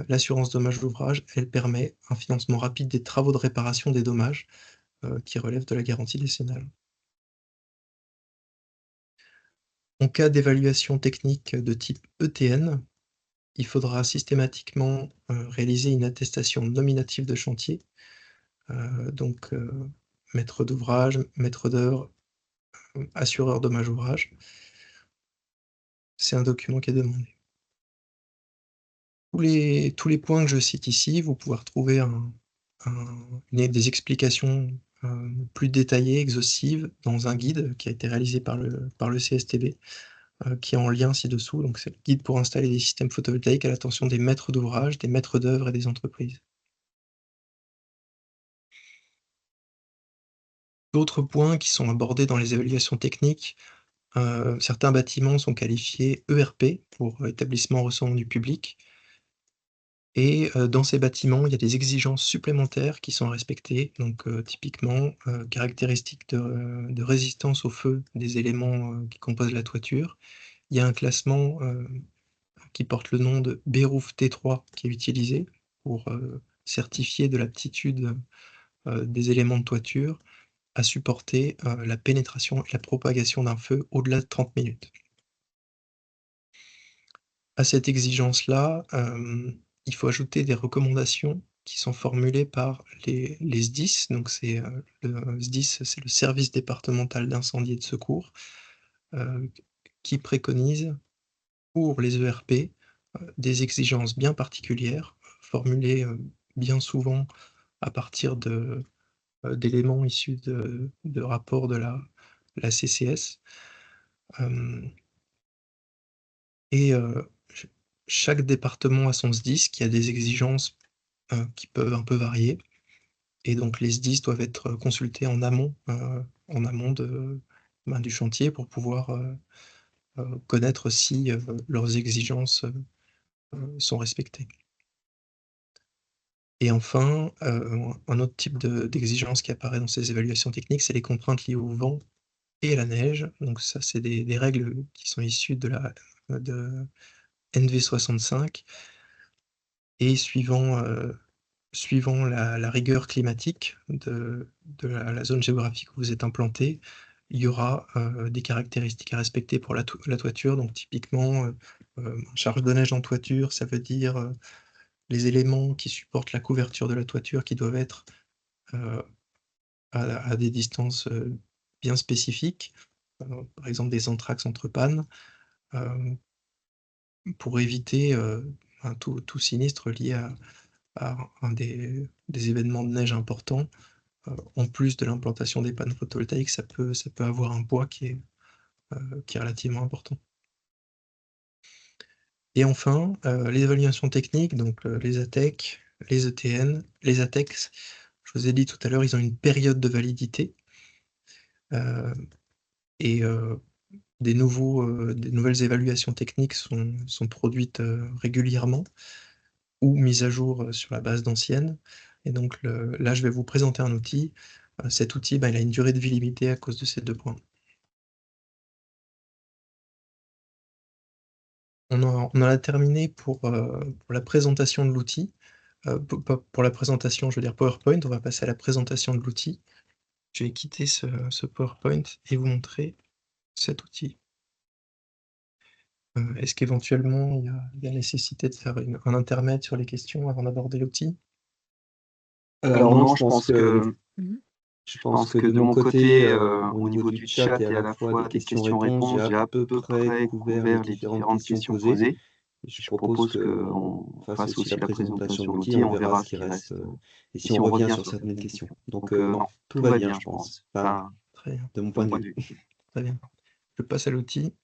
l'assurance dommage d'ouvrage, elle permet un financement rapide des travaux de réparation des dommages, qui relèvent de la garantie décennale. En cas d'évaluation technique de type ETN, il faudra systématiquement, réaliser une attestation nominative de chantier, donc maître d'ouvrage, maître d'œuvre, assureur dommage ouvrage. C'est un document qui est demandé. Tous les points que je cite ici, vous pouvez retrouver des explications, plus détaillées, exhaustives, dans un guide qui a été réalisé par le CSTB, qui est en lien ci-dessous. Donc c'est le guide pour installer des systèmes photovoltaïques à l'attention des maîtres d'ouvrage, des maîtres d'œuvre et des entreprises. D'autres points qui sont abordés dans les évaluations techniques, certains bâtiments sont qualifiés ERP pour établissement recevant du public. Et dans ces bâtiments, il y a des exigences supplémentaires qui sont respectées. Donc typiquement, caractéristiques de résistance au feu des éléments, qui composent la toiture. Il y a un classement, qui porte le nom de BROUF T3 qui est utilisé pour, certifier de l'aptitude, des éléments de toiture à supporter, la pénétration et la propagation d'un feu au-delà de 30 minutes. À cette exigence-là, il faut ajouter des recommandations qui sont formulées par les SDIS, donc c'est, le SDIS, c'est le service départemental d'incendie et de secours, heu, qui préconise pour les ERP, des exigences bien particulières, formulées, bien souvent à partir d'éléments issus de rapports de la CCS. Hem Et ch chaque département a son SDIS qui a des exigences, qui peuvent un peu varier et donc les SDIS doivent être consultés en amont du chantier pour pouvoir, connaître si, leurs exigences, sont respectées. Et enfin, un autre type d'exigence qui apparaît dans ces évaluations techniques, c'est les contraintes liées au vent et à la neige. Donc ça, c'est des règles qui sont issues de NV65 et suivant la rigueur climatique de la zone géographique où vous êtes implanté, il y aura, des caractéristiques à respecter pour la toiture. Donc typiquement, charge de neige en toiture, ça veut dire, les éléments qui supportent la couverture de la toiture qui doivent être, heu, à des distances, bien spécifiques, par exemple des entraxes entre pannes, hem, pour éviter, tout sinistre lié à un des événements de neige importants. En plus de l'implantation des panneaux photovoltaïques, ça peut avoir un poids qui est relativement important. Et enfin, les évaluations techniques, donc les ATEC, les ETN, les ATEX. Je vous ai dit tout à l'heure, ils ont une période de validité. Et des nouvelles évaluations techniques sont produites régulièrement ou mises à jour sur la base d'anciennes. Et donc là, je vais vous présenter un outil. Cet outil, il a une durée de vie limitée à cause de ces 2 points. On en a terminé pour la présentation de l'outil. Pour la présentation, je veux dire PowerPoint, on va passer à la présentation de l'outil. Je vais quitter ce PowerPoint et vous montrer cet outil. Est-ce qu'éventuellement il y a nécessité de faire un intermède sur les questions avant d'aborder l'outil? Alors non, je pense que Mmh. de mon côté, au niveau du chat et à la fois des questions-réponses, j'ai à peu près couvert les différentes questions posées. Je propose qu'on fasse aussi la présentation de l'outil et on verra ce qui reste, et si on revient sur certaines questions. Donc non, tout va bien, je pense. Enfin, Très bien, de mon point de vue. très bien. Je passe à l'outil.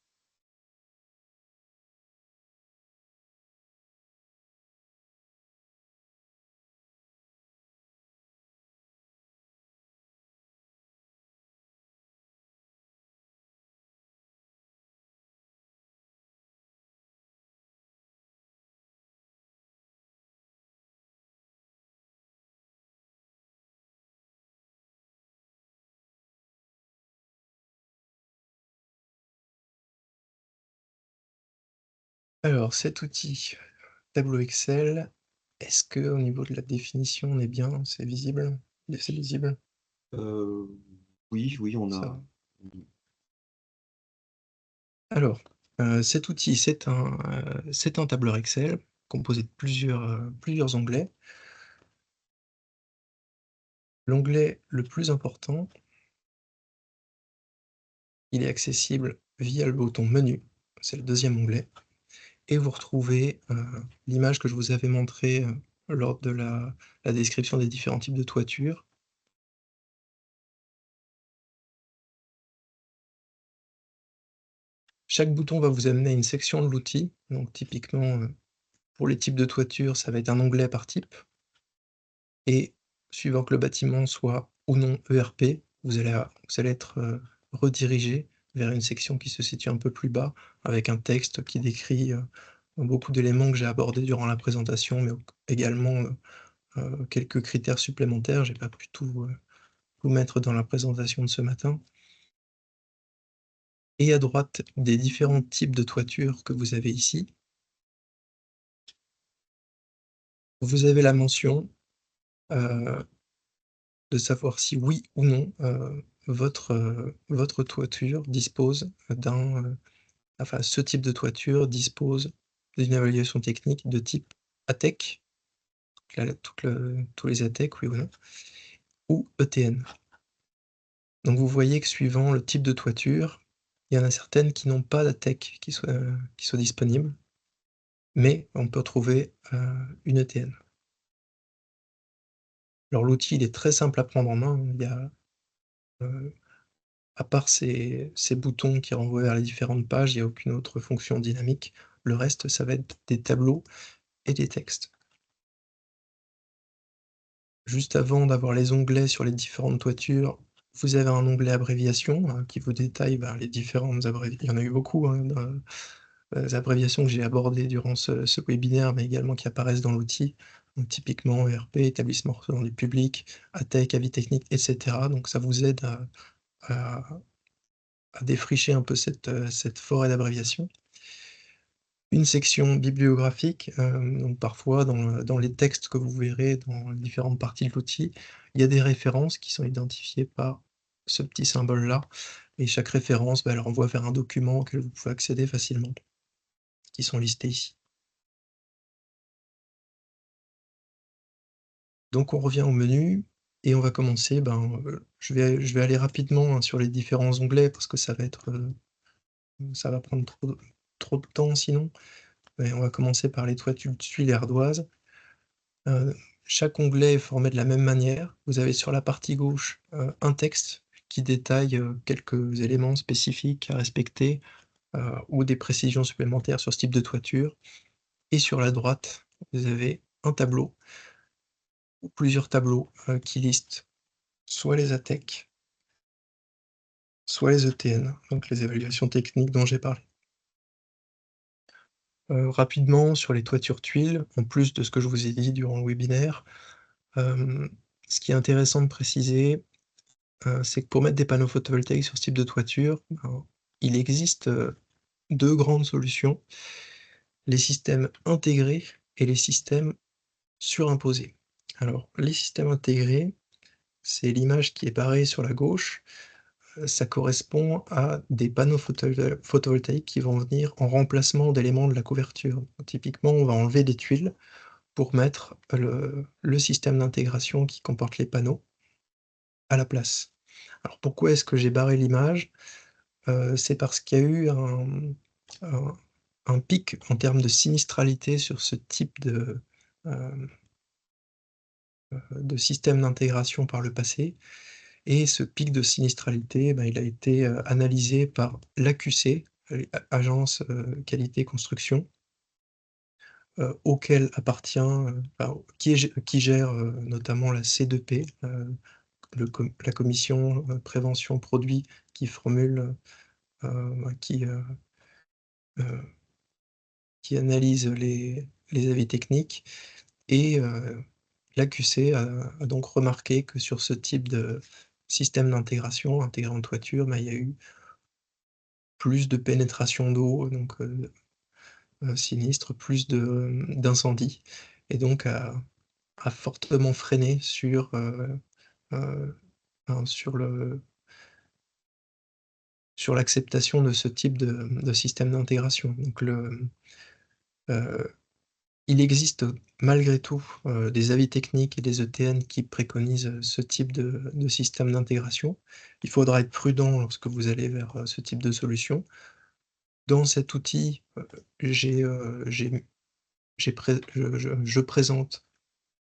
Alors cet outil, tableau Excel, est-ce qu'au niveau de la définition, on est bien? C'est visible? C'est lisible? Heu, oui, on Ça a va. Alors, cet outil, c'est un tableur Excel composé de plusieurs onglets. L'onglet le plus important, il est accessible via le bouton Menu, c'est le 2e onglet, et vous retrouvez, l'image que je vous avais montrée, lors de la description des différents types de toitures. Chaque bouton va vous amener à une section de l'outil, donc typiquement, pour les types de toiture, ça va être un onglet par type, et suivant que le bâtiment soit ou non ERP, vous allez être, redirigé vers une section qui se situe un peu plus bas, avec un texte qui décrit, beaucoup d'éléments que j'ai abordés durant la présentation, mais également, quelques critères supplémentaires. J'ai pas pu tout mettre dans la présentation de ce matin. Et à droite des différents types de toitures que vous avez ici, vous avez la mention, heu, de savoir si oui ou non, votre toiture dispose enfin ce type de toiture dispose d'une évaluation technique de type ATEC, tous les ATEC, oui ou non, ou ETN. Donc vous voyez que suivant le type de toiture, il y en a certaines qui n'ont pas d'ATEC qui soit disponible, mais on peut trouver, une ETN. Alors l'outil, il est très simple à prendre en main, il y a, heu, à part ces boutons qui renvoient vers les différentes pages, il y a aucune autre fonction dynamique. Le reste, ça va être des tableaux et des textes. Juste avant d'avoir les onglets sur les différentes toitures, vous avez un onglet abréviation, qui vous détaille, les différentes il y en a eu beaucoup, hein, abréviations que j'ai abordées durant ce webinaire, mais également qui apparaissent dans l'outil. Donc typiquement ERP, établissement recevant du public, ATEC, avis technique, et cetera. Donc ça vous aide à défricher un peu cette forêt d'abréviations. Une section bibliographique, donc parfois dans les textes que vous verrez dans les différentes parties de l'outil, il y a des références qui sont identifiées par ce petit symbole-là, et chaque référence, elle renvoie vers un document auquel vous pouvez accéder facilement, qui sont listés ici. Donc on revient au menu et on va commencer, je vais aller rapidement, hein, sur les différents onglets parce que ça va prendre trop de temps sinon. Et on va commencer par les toitures tuiles et ardoises. Heu, Chaque onglet est formé de la même manière. Vous avez sur la partie gauche, un texte qui détaille, quelques éléments spécifiques à respecter, ou des précisions supplémentaires sur ce type de toiture, et sur la droite, vous avez un tableau ou plusieurs tableaux qui listent soit les ATEC, soit les ETN, donc les évaluations techniques dont j'ai parlé. Rapidement sur les toitures tuiles, en plus de ce que je vous ai dit durant le webinaire, ce qui est intéressant de préciser, c'est que pour mettre des panneaux photovoltaïques sur ce type de toiture, ben, il existe, 2 grandes solutions, les systèmes intégrés et les systèmes surimposés. Alors, les systèmes intégrés, c'est l'image qui est barrée sur la gauche, ça correspond à des panneaux photovoltaïques qui vont venir en remplacement d'éléments de la couverture. Typiquement, on va enlever des tuiles pour mettre le système d'intégration qui comporte les panneaux à la place. Alors pourquoi est-ce que j'ai barré l'image? C'est parce qu'il y a eu un un pic en termes de sinistralité sur ce type hem, de système d'intégration par le passé, et ce pic de sinistralité, ben, il a été, analysé par l'AQC, Agence, Qualité Construction, auquel appartient, enfin, qui gère, notamment la C2P, la commission, prévention produits qui formule, qui, heu, qui analyse les avis techniques, et l'AQC a donc remarqué que sur ce type de système d'intégration intégré en toiture, bah, il y a eu plus de pénétration d'eau, donc sinistre, plus d'incendies, et donc a fortement freiné heu, ben, sur l'acceptation de ce type de système d'intégration. Donc heu, il existe malgré tout, des avis techniques et des ETN qui préconisent, ce type de système d'intégration. Il faudra être prudent lorsque vous allez vers, ce type de solution. Dans cet outil, j'ai pré je présente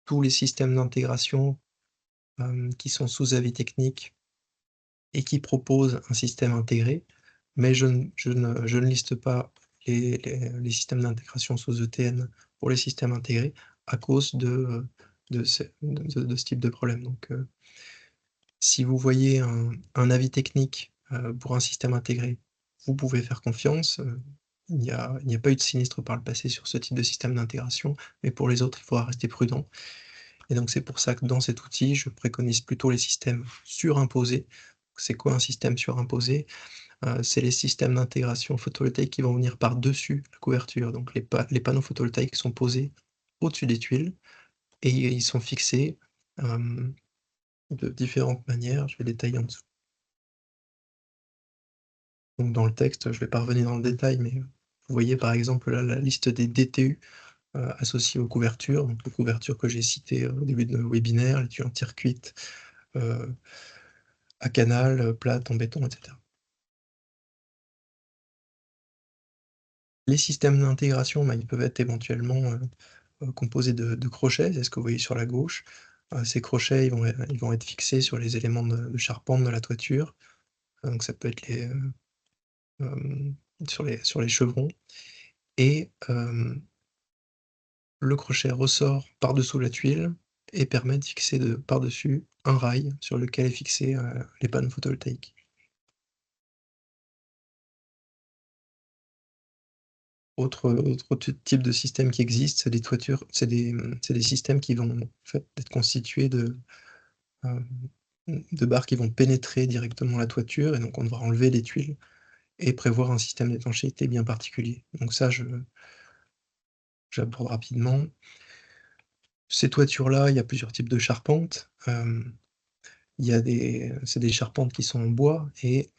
tous les systèmes d'intégration, qui sont sous avis technique et qui proposent un système intégré, mais je ne liste pas les systèmes d'intégration sous ETN pour les systèmes intégrés à cause de ce type de problème. Donc, si vous voyez un avis technique, pour un système intégré, vous pouvez faire confiance, il n'y a pas eu de sinistre par le passé sur ce type de système d'intégration, mais pour les autres, il faudra rester prudent, et donc c'est pour ça que dans cet outil, je préconise plutôt les systèmes surimposés. C'est quoi un système surimposé? C'est les systèmes d'intégration photovoltaïque qui vont venir par-dessus la couverture. Donc les panneaux photovoltaïques sont posés au-dessus des tuiles, et ils sont fixés, hem, de différentes manières. Je vais détailler en dessous. Donc dans le texte, je vais pas revenir dans le détail, mais vous voyez par exemple là la liste des DTU, associés aux couvertures. Donc les couvertures que j'ai citées, au début de notre webinaire, les tuyaux en tire cuite, heu, à canal, plate, en béton, et cetera. Les systèmes d'intégration, bah, ils peuvent être éventuellement, composés de crochets, c'est ce que vous voyez sur la gauche. Ces crochets, ils vont être fixés sur les éléments de charpente de la toiture, donc ça peut être hem, sur les chevrons, et le crochet ressort par-dessous la tuile et permet de fixer par-dessus un rail sur lequel est fixé, les panneaux photovoltaïques. Autre type de système qui existe, c'est des toitures, c'est des systèmes qui vont, en fait, être constitués hem, de barres qui vont pénétrer directement la toiture, et donc on devra enlever les tuiles et prévoir un système d'étanchéité bien particulier. Donc ça, j'aborde rapidement. Ces toitures-là, il y a plusieurs types de charpentes. Il y a c'est des charpentes qui sont en bois, et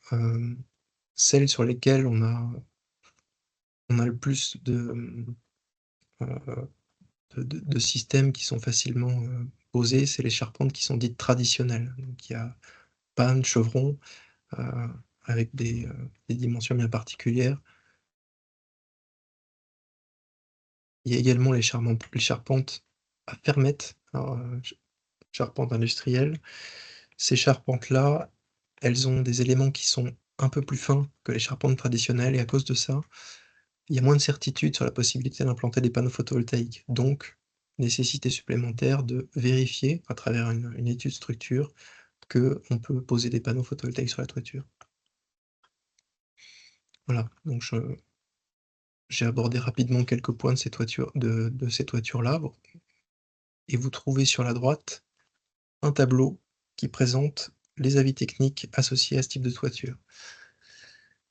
celles sur lesquelles on a le plus heu, de systèmes qui sont facilement, posés, c'est les charpentes qui sont dites traditionnelles. Donc il y a panne, chevron, heu, avec des dimensions bien particulières. Il y a également les charpentes à fermettes, alors, charpentes industrielles. Ces charpentes-là, elles ont des éléments qui sont un peu plus fins que les charpentes traditionnelles, et à cause de ça, il y a moins de certitude sur la possibilité d'implanter des panneaux photovoltaïques. Donc nécessité supplémentaire de vérifier, à travers une étude structure, qu'on peut poser des panneaux photovoltaïques sur la toiture. Voilà, donc j'ai abordé rapidement quelques points de ces toitures-là. Bon. Et vous trouvez sur la droite un tableau qui présente les avis techniques associés à ce type de toiture.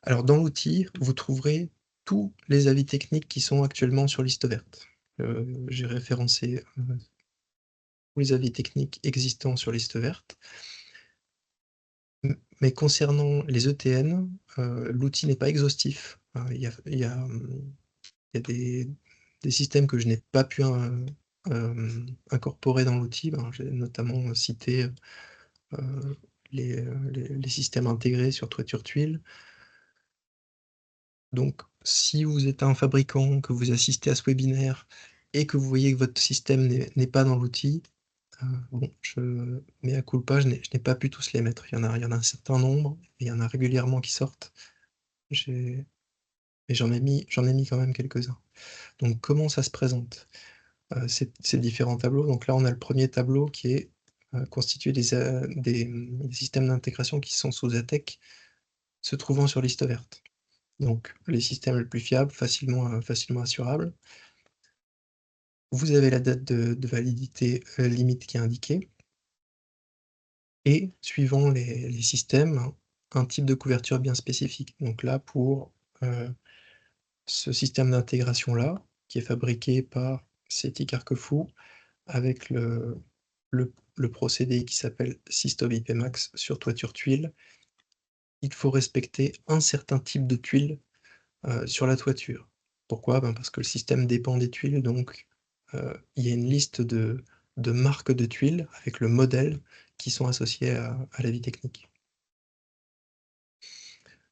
Alors dans l'outil, vous trouverez tous les avis techniques qui sont actuellement sur liste verte. J'ai référencé tous les avis techniques existants sur liste verte. Mais concernant les ETN, l'outil n'est pas exhaustif. Il y a des systèmes que je n'ai pas pu incorporer dans l'outil. Ben, j'ai notamment cité les systèmes intégrés sur toiture tuile. Donc, si vous êtes un fabricant, que vous assistez à ce webinaire et que vous voyez que votre système n'est pas dans l'outil, bon, mea culpa, je n'ai pas pu tous les mettre. Il y en a un certain nombre, et il y en a régulièrement qui sortent. Mais j'en ai mis quand même quelques-uns. Donc, comment ça se présente, ces différents tableaux? Donc là, on a le premier tableau qui est constitué des systèmes d'intégration qui sont sous ATEC, se trouvant sur liste verte. Donc, les systèmes les plus fiables, facilement assurables. Vous avez la date de validité limite qui est indiquée. Et suivant les systèmes, un type de couverture bien spécifique. Donc là, pour ce système d'intégration-là, qui est fabriqué par CETI Carquefou, avec le procédé qui s'appelle System IP Max sur toiture tuile, il faut respecter un certain type de tuile sur la toiture. Pourquoi? Ben parce que le système dépend des tuiles, donc il y a une liste de marques de tuiles avec le modèle qui sont associées à l'avis technique.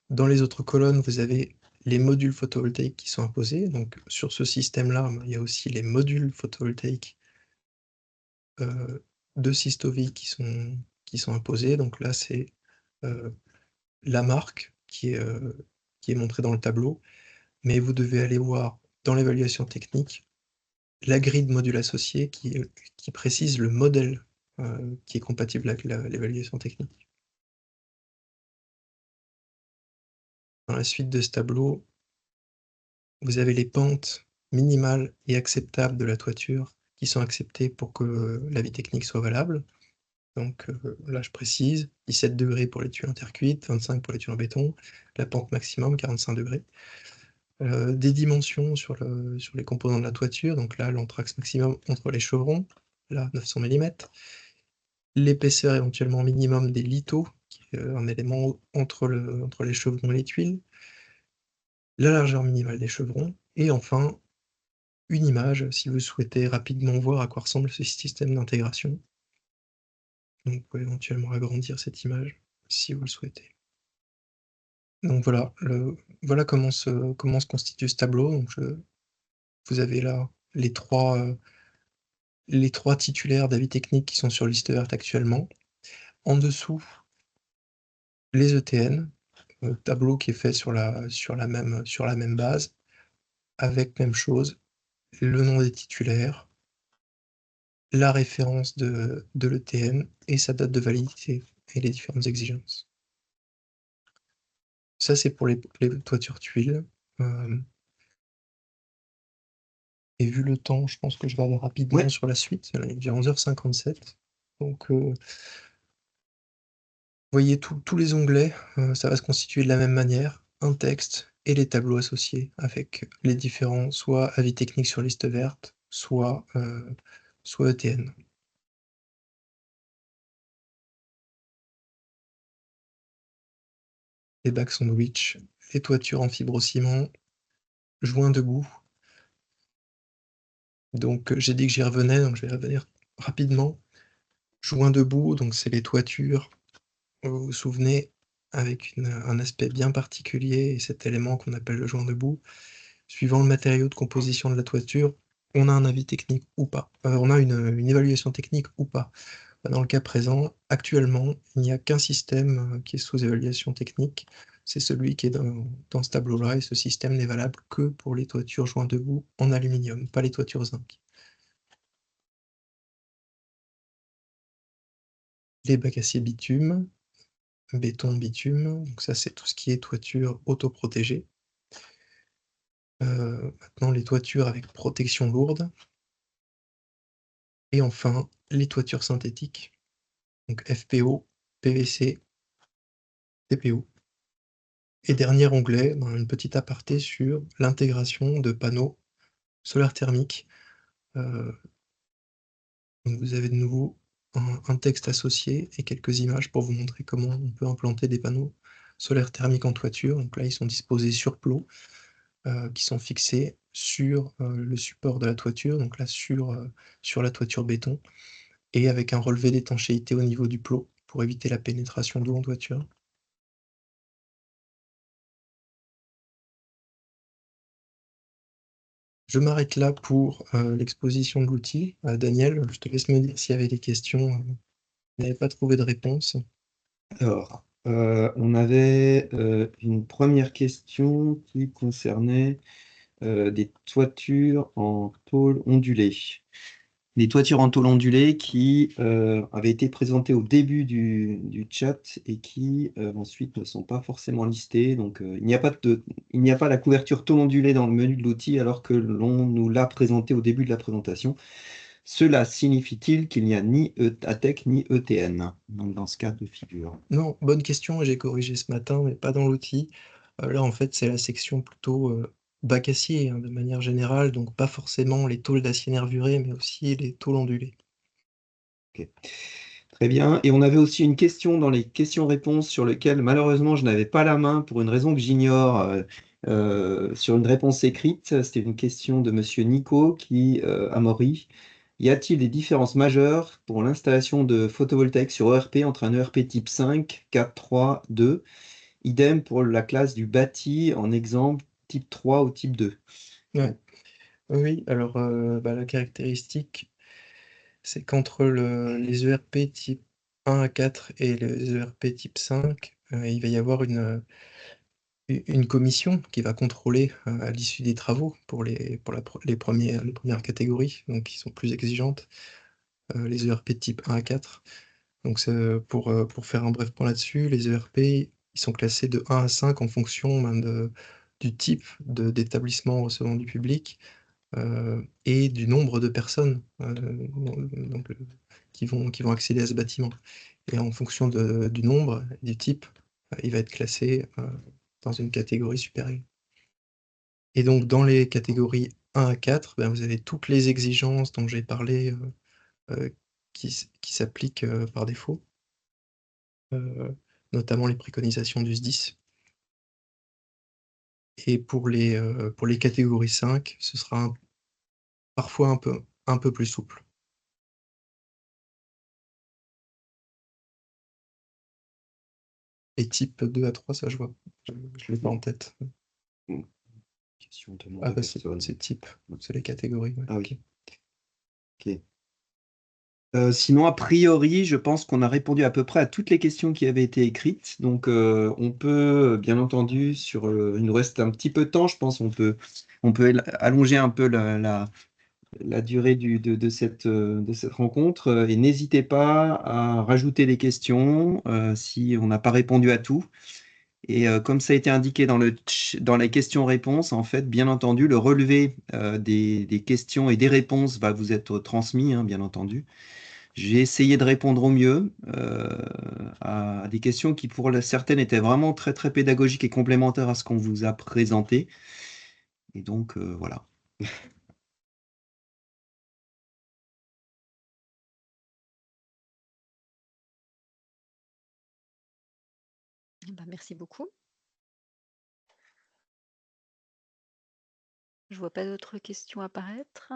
Dans les autres colonnes, vous avez les modules photovoltaïques qui sont imposés. Donc sur ce système-là, il y a aussi les modules photovoltaïques de Systovi qui sont imposés. Donc là, c'est la marque qui est montrée dans le tableau, mais vous devez aller voir dans l'évaluation technique la grille de modules associés qui précise le modèle qui est compatible avec l'évaluation technique. Dans la suite de ce tableau, vous avez les pentes minimales et acceptables de la toiture qui sont acceptées pour que l'avis technique soit valable. Donc là, je précise, 17 degrés pour les tuiles intercuites, 25 pour les tuiles en béton, la pente maximum, 45 degrés. Des dimensions sur les composants de la toiture, donc là, l'anthrax maximum entre les chevrons, là, 900 mm. L'épaisseur éventuellement minimum des lithos, qui est un élément entre les chevrons et les tuiles. La largeur minimale des chevrons, et enfin, une image, si vous souhaitez rapidement voir à quoi ressemble ce système d'intégration. Donc vous pouvez éventuellement agrandir cette image, si vous le souhaitez. Donc voilà, voilà comment se constitue ce tableau. Donc vous avez là les trois titulaires d'avis techniques qui sont sur liste verte actuellement. En dessous, les ETN, tableau qui est fait sur la même base, avec même chose, le nom des titulaires, la référence de l'ETN et sa date de validité et les différentes exigences. Ça, c'est pour les toitures tuiles. Et vu le temps, je pense que je vais aller rapidement sur la suite. Il est déjà 11h57. Donc, vous voyez tous les onglets, ça va se constituer de la même manière. Un texte et les tableaux associés avec les différents, soit avis techniques sur liste verte, soit ETN. Les bacs sandwich, les toitures en fibrociment, joints debout. Donc j'ai dit que j'y revenais, donc je vais revenir rapidement. Joints debout, donc c'est les toitures, vous vous souvenez, avec un aspect bien particulier, et cet élément qu'on appelle le joint debout. Suivant le matériau de composition de la toiture, on a un avis technique ou pas. On a une évaluation technique ou pas. Dans le cas présent, actuellement, il n'y a qu'un système qui est sous évaluation technique, c'est celui qui est dans ce tableau-là, et ce système n'est valable que pour les toitures joints debout en aluminium, pas les toitures zinc. les bacs acier bitume, béton bitume, donc ça c'est tout ce qui est toiture autoprotégée. Maintenant les toitures avec protection lourde. Et enfin, les toitures synthétiques, donc FPO, PVC, TPO. Et dernier onglet, une petite aparté sur l'intégration de panneaux solaires thermiques. Donc vous avez de nouveau un texte associé et quelques images pour vous montrer comment on peut implanter des panneaux solaires thermiques en toiture. Donc là, ils sont disposés sur plot, qui sont fixés sur le support de la toiture, donc là sur la toiture béton, et avec un relevé d'étanchéité au niveau du plot pour éviter la pénétration d'eau en toiture. Je m'arrête là pour l'exposition de l'outil. Daniel, je te laisse me dire s'il y avait des questions, vous n'avez pas trouvé de réponse. Alors, on avait une première question qui concernait des toitures en tôle ondulée. Des toitures en tôle ondulée qui avaient été présentées au début du chat et qui ensuite ne sont pas forcément listées. Donc, il n'y a pas la couverture tôle ondulée dans le menu de l'outil alors que l'on nous l'a présenté au début de la présentation. Cela signifie-t-il qu'il n'y a ni ATEC ni ETN donc dans ce cas de figure? Non, bonne question, j'ai corrigé ce matin, mais pas dans l'outil. Là, en fait, c'est la section plutôt bac acier, de manière générale, donc pas forcément les tôles d'acier nervuré, mais aussi les tôles ondulées. Ok. Très bien. Et on avait aussi une question dans les questions-réponses sur lesquelles malheureusement je n'avais pas la main pour une raison que j'ignore sur une réponse écrite. C'était une question de Monsieur Nico qui Amaury. Y a-t-il des différences majeures pour l'installation de photovoltaïque sur ERP entre un ERP type 5, 4, 3, 2? Idem pour la classe du bâti en exemple type 3 ou type 2. Ouais. Oui, alors la caractéristique, c'est qu'entre les ERP type 1 à 4 et les ERP type 5, il va y avoir une commission qui va contrôler, à l'issue des travaux pour les premières catégories, donc qui sont plus exigeantes, les ERP de type 1 à 4. Donc c'est, pour faire un bref point là-dessus, les ERP, ils sont classés de 1 à 5 en fonction, du type d'établissement recevant du public, et du nombre de personnes, donc qui vont accéder à ce bâtiment. Et en fonction du nombre, du type, il va être classé, dans une catégorie supérieure. Et donc dans les catégories 1 à 4, vous avez toutes les exigences dont j'ai parlé, qui s'appliquent, par défaut, notamment les préconisations du SDIS. Et pour les catégories 5, ce sera parfois un peu plus souple. Et type 2 à 3, ça je l'ai pas en tête. Question de nombre Ah de personnes. c'est type, c'est les catégories, ouais. Ah oui. Ok. Sinon, a priori, je pense qu'on a répondu à peu près à toutes les questions qui avaient été écrites. Donc, on peut, bien entendu, il nous reste un petit peu de temps, je pense, on peut allonger un peu la durée de cette rencontre. Et n'hésitez pas à rajouter des questions si on n'a pas répondu à tout. Et comme ça a été indiqué dans les questions-réponses, en fait, bien entendu, le relevé des questions et des réponses va vous être transmis, bien entendu. J'ai essayé de répondre au mieux à des questions qui, pour certaines, étaient vraiment très, très pédagogiques et complémentaires à ce qu'on vous a présenté. Et donc, voilà. Merci beaucoup. Je vois pas d'autres questions apparaître.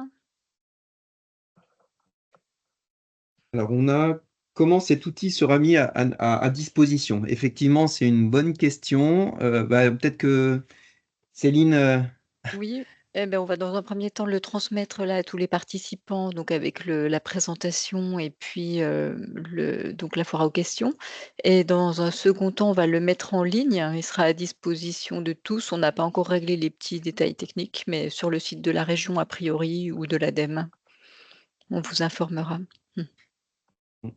Alors, on a comment cet outil sera mis à disposition? Effectivement, c'est une bonne question. Peut-être que Céline. Oui, on va dans un premier temps le transmettre là à tous les participants, donc avec la présentation et puis, donc la foire aux questions, et dans un second temps, on va le mettre en ligne. Il sera à disposition de tous. On n'a pas encore réglé les petits détails techniques, mais sur le site de la région a priori ou de l'ADEME. On vous informera. Mmh.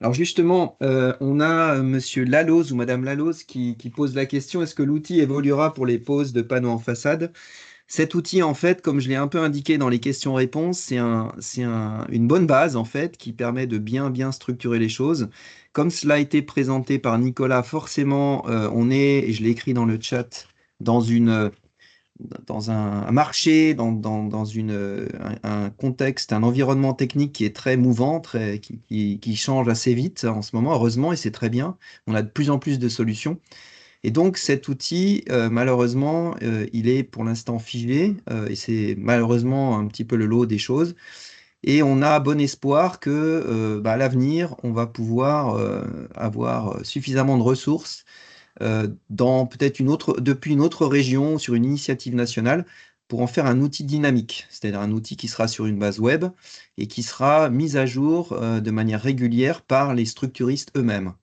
Alors justement, on a Monsieur Laloz ou Madame Laloz qui pose la question, est-ce que l'outil évoluera pour les poses de panneaux en façade? Cet outil, en fait, comme je l'ai un peu indiqué dans les questions-réponses, une bonne base, en fait, qui permet de bien structurer les choses. Comme cela a été présenté par Nicolas, forcément, on est, et je l'ai écrit dans le chat, dans dans un marché, dans un contexte, un environnement technique qui est très mouvant, qui change assez vite en ce moment, heureusement, et c'est très bien. On a de plus en plus de solutions. Et donc cet outil, malheureusement, il est pour l'instant figé, et c'est malheureusement un petit peu le lot des choses. Et on a bon espoir que, à l'avenir, on va pouvoir avoir suffisamment de ressources dans peut-être depuis une autre région, sur une initiative nationale, pour en faire un outil dynamique, c'est-à-dire un outil qui sera sur une base web et qui sera mis à jour de manière régulière par les structuristes eux-mêmes.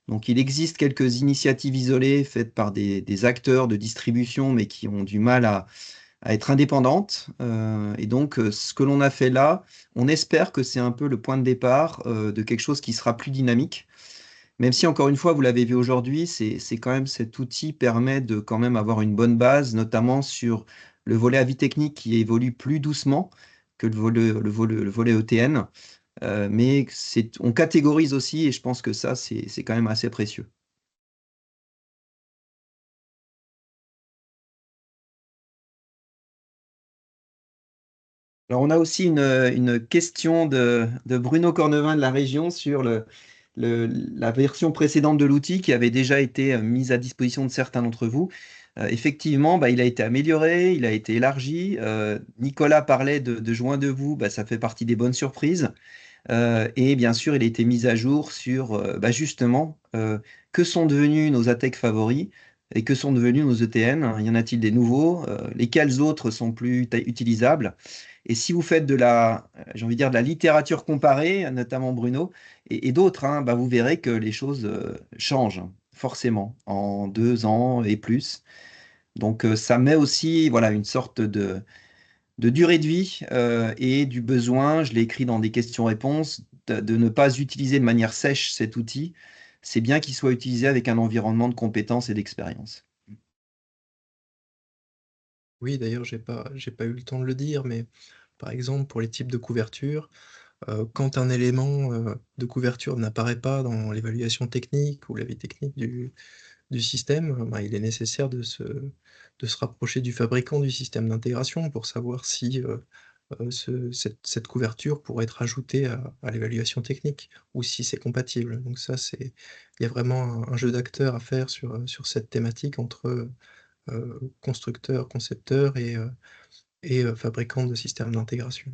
Donc il existe quelques initiatives isolées faites par des acteurs de distribution, mais qui ont du mal à être indépendantes. Et donc ce que l'on a fait là, on espère que c'est un peu le point de départ de quelque chose qui sera plus dynamique. Même si, encore une fois, vous l'avez vu aujourd'hui, c'est quand même cet outil permet de quand même avoir une bonne base, notamment sur le volet avis technique qui évolue plus doucement que le volet ETN. Mais on catégorise aussi, et je pense que ça, c'est quand même assez précieux. Alors, on a aussi une question de Bruno Cornevin de la région sur la version précédente de l'outil qui avait déjà été mise à disposition de certains d'entre vous. Effectivement, il a été amélioré, il a été élargi. Nicolas parlait de Joint de vous, ça fait partie des bonnes surprises. Et bien sûr, il a été mis à jour sur justement que sont devenus nos ATEC favoris et que sont devenus nos ETN. Y en a-t-il des nouveaux? Lesquels autres sont plus utilisables? Et si vous faites j'ai envie de dire, de la littérature comparée, notamment Bruno, et d'autres, hein, vous verrez que les choses changent forcément en 2 ans et plus. Donc ça met aussi voilà, une sorte de durée de vie et du besoin, je l'ai écrit dans des questions-réponses, de ne pas utiliser de manière sèche cet outil. C'est bien qu'il soit utilisé avec un environnement de compétences et d'expérience. Oui, d'ailleurs, j'ai pas eu le temps de le dire, mais par exemple, pour les types de couverture, quand un élément de couverture n'apparaît pas dans l'évaluation technique ou l'avis technique du système, il est nécessaire de se rapprocher du fabricant du système d'intégration pour savoir si cette couverture pourrait être ajoutée à l'évaluation technique ou si c'est compatible. Donc ça, il y a vraiment un jeu d'acteurs à faire sur cette thématique entre constructeurs, concepteurs et fabricants de systèmes d'intégration.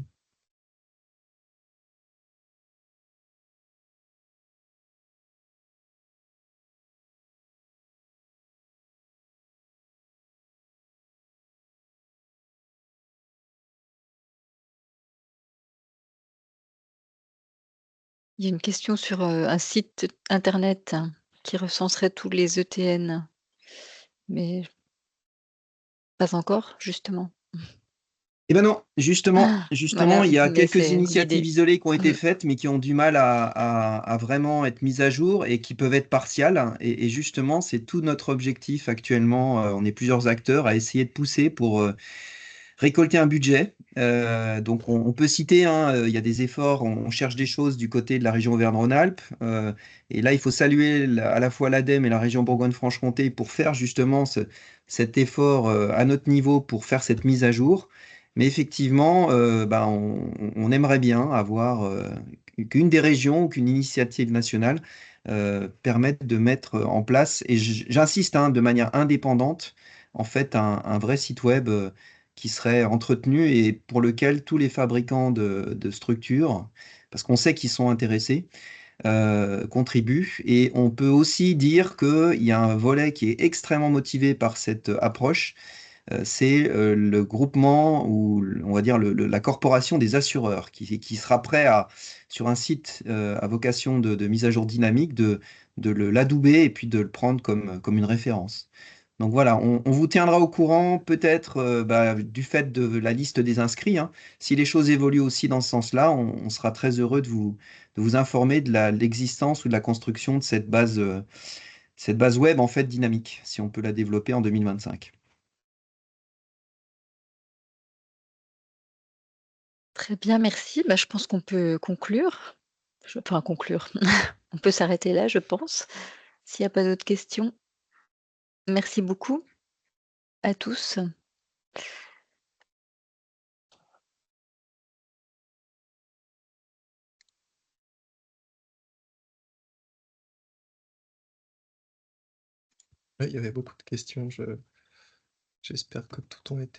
Il y a une question sur, un site internet qui recenserait tous les ETN, mais pas encore, justement. Eh ben non, justement, Voilà, il y a mais quelques c'est initiatives l'idée. isolées qui ont été Mmh. faites, mais qui ont du mal à vraiment être mises à jour et qui peuvent être partiales. Et justement, c'est tout notre objectif actuellement. On est plusieurs acteurs à essayer de pousser pour récolter un budget. Donc on peut citer, hein, il y a des efforts, on cherche des choses du côté de la région Auvergne-Rhône-Alpes. Et là, il faut saluer à la fois l'ADEME et la région Bourgogne-Franche-Comté pour faire justement cet effort à notre niveau pour faire cette mise à jour. Mais effectivement, on aimerait bien avoir qu'une des régions ou qu'une initiative nationale permette de mettre en place, et j'insiste, hein, de manière indépendante, en fait, un vrai site web qui serait entretenu et pour lequel tous les fabricants de structures, parce qu'on sait qu'ils sont intéressés, contribuent. Et on peut aussi dire qu'il y a un volet qui est extrêmement motivé par cette approche, c'est le groupement ou on va dire la corporation des assureurs qui sera prêt sur un site à vocation de mise à jour dynamique, de l'adouber et puis de le prendre comme une référence. Donc voilà, on vous tiendra au courant peut-être du fait de la liste des inscrits, hein. Si les choses évoluent aussi dans ce sens-là, on sera très heureux de vous informer de l'existence ou de la construction de cette base web en fait dynamique, si on peut la développer en 2025. Très bien, merci. Bah, je pense qu'on peut conclure. Enfin conclure. On peut s'arrêter là, je pense, s'il n'y a pas d'autres questions. Merci beaucoup à tous. Ouais, il y avait beaucoup de questions. J'espère que tout ont été